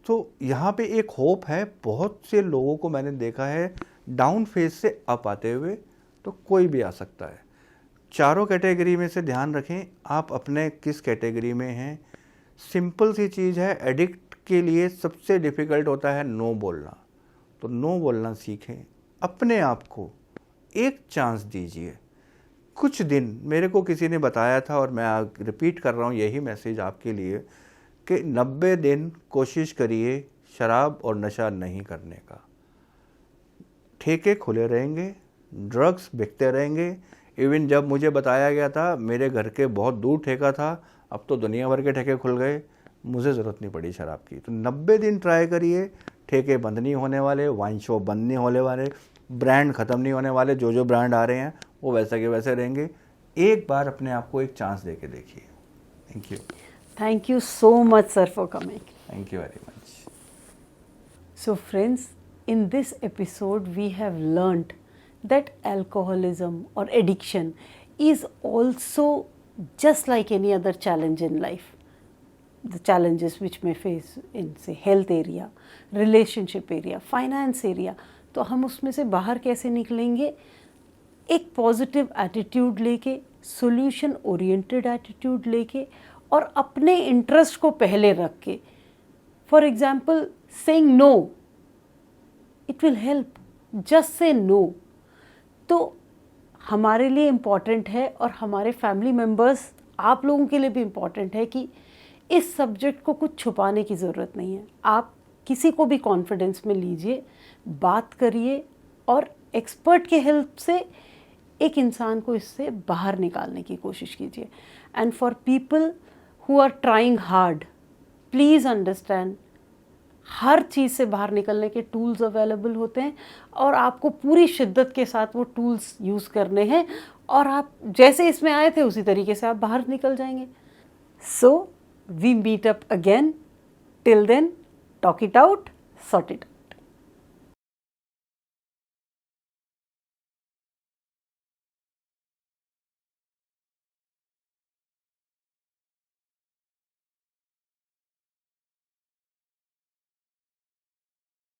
तो यहाँ पे एक होप है। बहुत से लोगों को मैंने देखा है डाउन फेज से अप आते हुए, तो कोई भी आ सकता है। चारों कैटेगरी में से ध्यान रखें आप अपने किस कैटेगरी में हैं। सिंपल सी चीज़ है, एडिक्ट के लिए सबसे डिफ़िकल्ट होता है नो बोलना। तो नो बोलना सीखें, अपने आप को एक चांस दीजिए। कुछ दिन मेरे को किसी ने बताया था और मैं रिपीट कर रहा हूँ यही मैसेज आपके लिए कि 90 दिन कोशिश करिए शराब और नशा नहीं करने का। ठेके खुले रहेंगे, ड्रग्स बिकते रहेंगे। इवन जब मुझे बताया गया था मेरे घर के बहुत दूर ठेका था, अब तो दुनिया भर के ठेके खुल गए, मुझे ज़रूरत नहीं पड़ी शराब की। तो 90 दिन ट्राई करिए, ठेके बंद नहीं होने वाले, वाइन शॉप बंद नहीं होने वाले, ब्रांड ख़त्म नहीं होने वाले, जो ब्रांड आ रहे हैं वो वैसे के वैसे रहेंगे। एक बार अपने आप को एक चांस दे के देखिए। Thank you. Thank you so much, sir, for coming. Thank you very much. So, friends, in this episode, we have learnt that alcoholism or addiction is also just like any other challenge in life. The challenges which may face in, say, health area, relationship area, finance area. तो हम उसमें से बाहर कैसे निकलेंगे? एक positive attitude लेके, solution oriented attitude लेके और अपने इंटरेस्ट को पहले रख के। For example, saying no, it will help. Just say no. तो हमारे लिए इम्पॉर्टेंट है और हमारे फैमिली मेम्बर्स, आप लोगों के लिए भी इम्पॉर्टेंट है कि इस सब्जेक्ट को कुछ छुपाने की ज़रूरत नहीं है। आप किसी को भी कॉन्फिडेंस में लीजिए, बात करिए और एक्सपर्ट के हेल्प से एक इंसान को इससे बाहर निकालने की कोशिश कीजिए। And for people who are trying hard, please understand, हर चीज़ से बाहर निकलने के टूल्स अवेलेबल होते हैं और आपको पूरी शिद्दत के साथ वो टूल्स यूज़ करने हैं और आप जैसे इसमें आए थे उसी तरीके से आप बाहर निकल जाएंगे। So we meet up again. Till then, talk it out, sort it out.